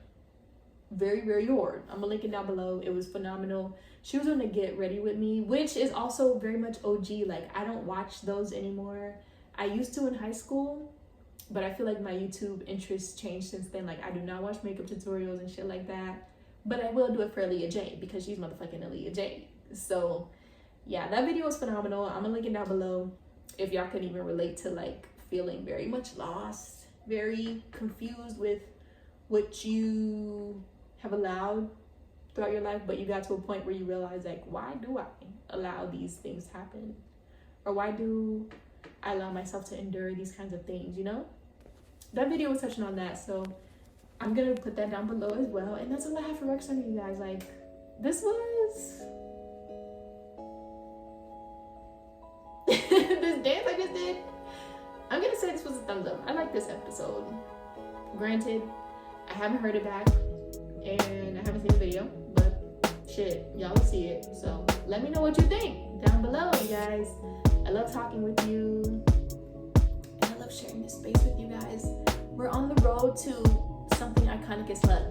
Very, very hard. I'm gonna link it down below. It was phenomenal. She was on the Get Ready With Me, which is also very much OG. Like, I don't watch those anymore. I used to in high school, but I feel like my YouTube interests changed since then. Like, I do not watch makeup tutorials and shit like that, but I will do it for Aaliyah J because she's motherfucking Aaliyah J. So yeah, that video was phenomenal. I'm gonna link it down below if y'all can even relate to like feeling very much lost, very confused with what you have allowed throughout your life, but you got to a point where you realize, like, why do I allow these things to happen? Or why do I allow myself to endure these kinds of things, you know? That video was touching on that, so I'm gonna put that down below as well. And that's all I have for Rex on you guys. Like, this was this dance I just did. I'm gonna say this was a thumbs up. I like this episode. Granted, I haven't heard it back and I haven't seen the video, but shit, y'all will see it. So let me know what you think down below, you guys. I love talking with you, and I love sharing this space with you guys. We're on the road to something iconic as fuck,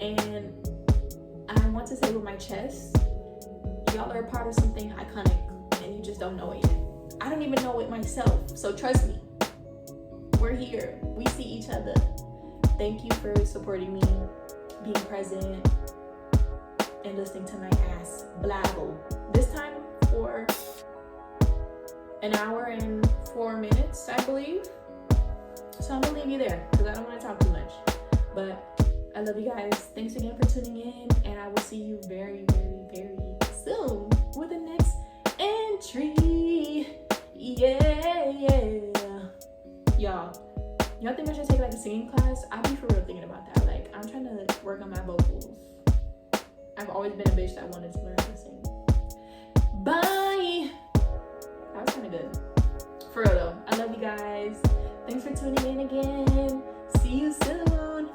and I want to say with my chest, y'all are a part of something iconic and you just don't know it yet. I don't even know it myself, so trust me, we're here, we see each other. Thank you for supporting me, being present, and listening to my ass blabble. This time for an hour and 4 minutes, I believe. So I'm gonna leave you there because I don't want to talk too much. But I love you guys. Thanks again for tuning in, and I will see you very, very, very soon with the next entry. Yeah. Y'all think I should take like a singing class? I'll be for real thinking about that. Like, I'm trying to work on my vocals. I've always been a bitch that wanted to learn how to sing. Bye. That was kind of good. For real though. I love you guys. Thanks for tuning in again. See you soon.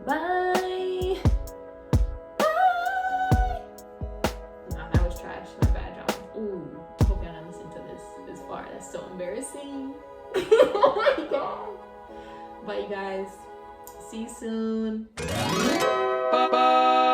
Bye. Bye. Nah, that was trash. My bad, y'all. Ooh, I hope y'all not listening to this far. That's so embarrassing. Oh my god. Bye, you guys. See you soon.
Bye-bye.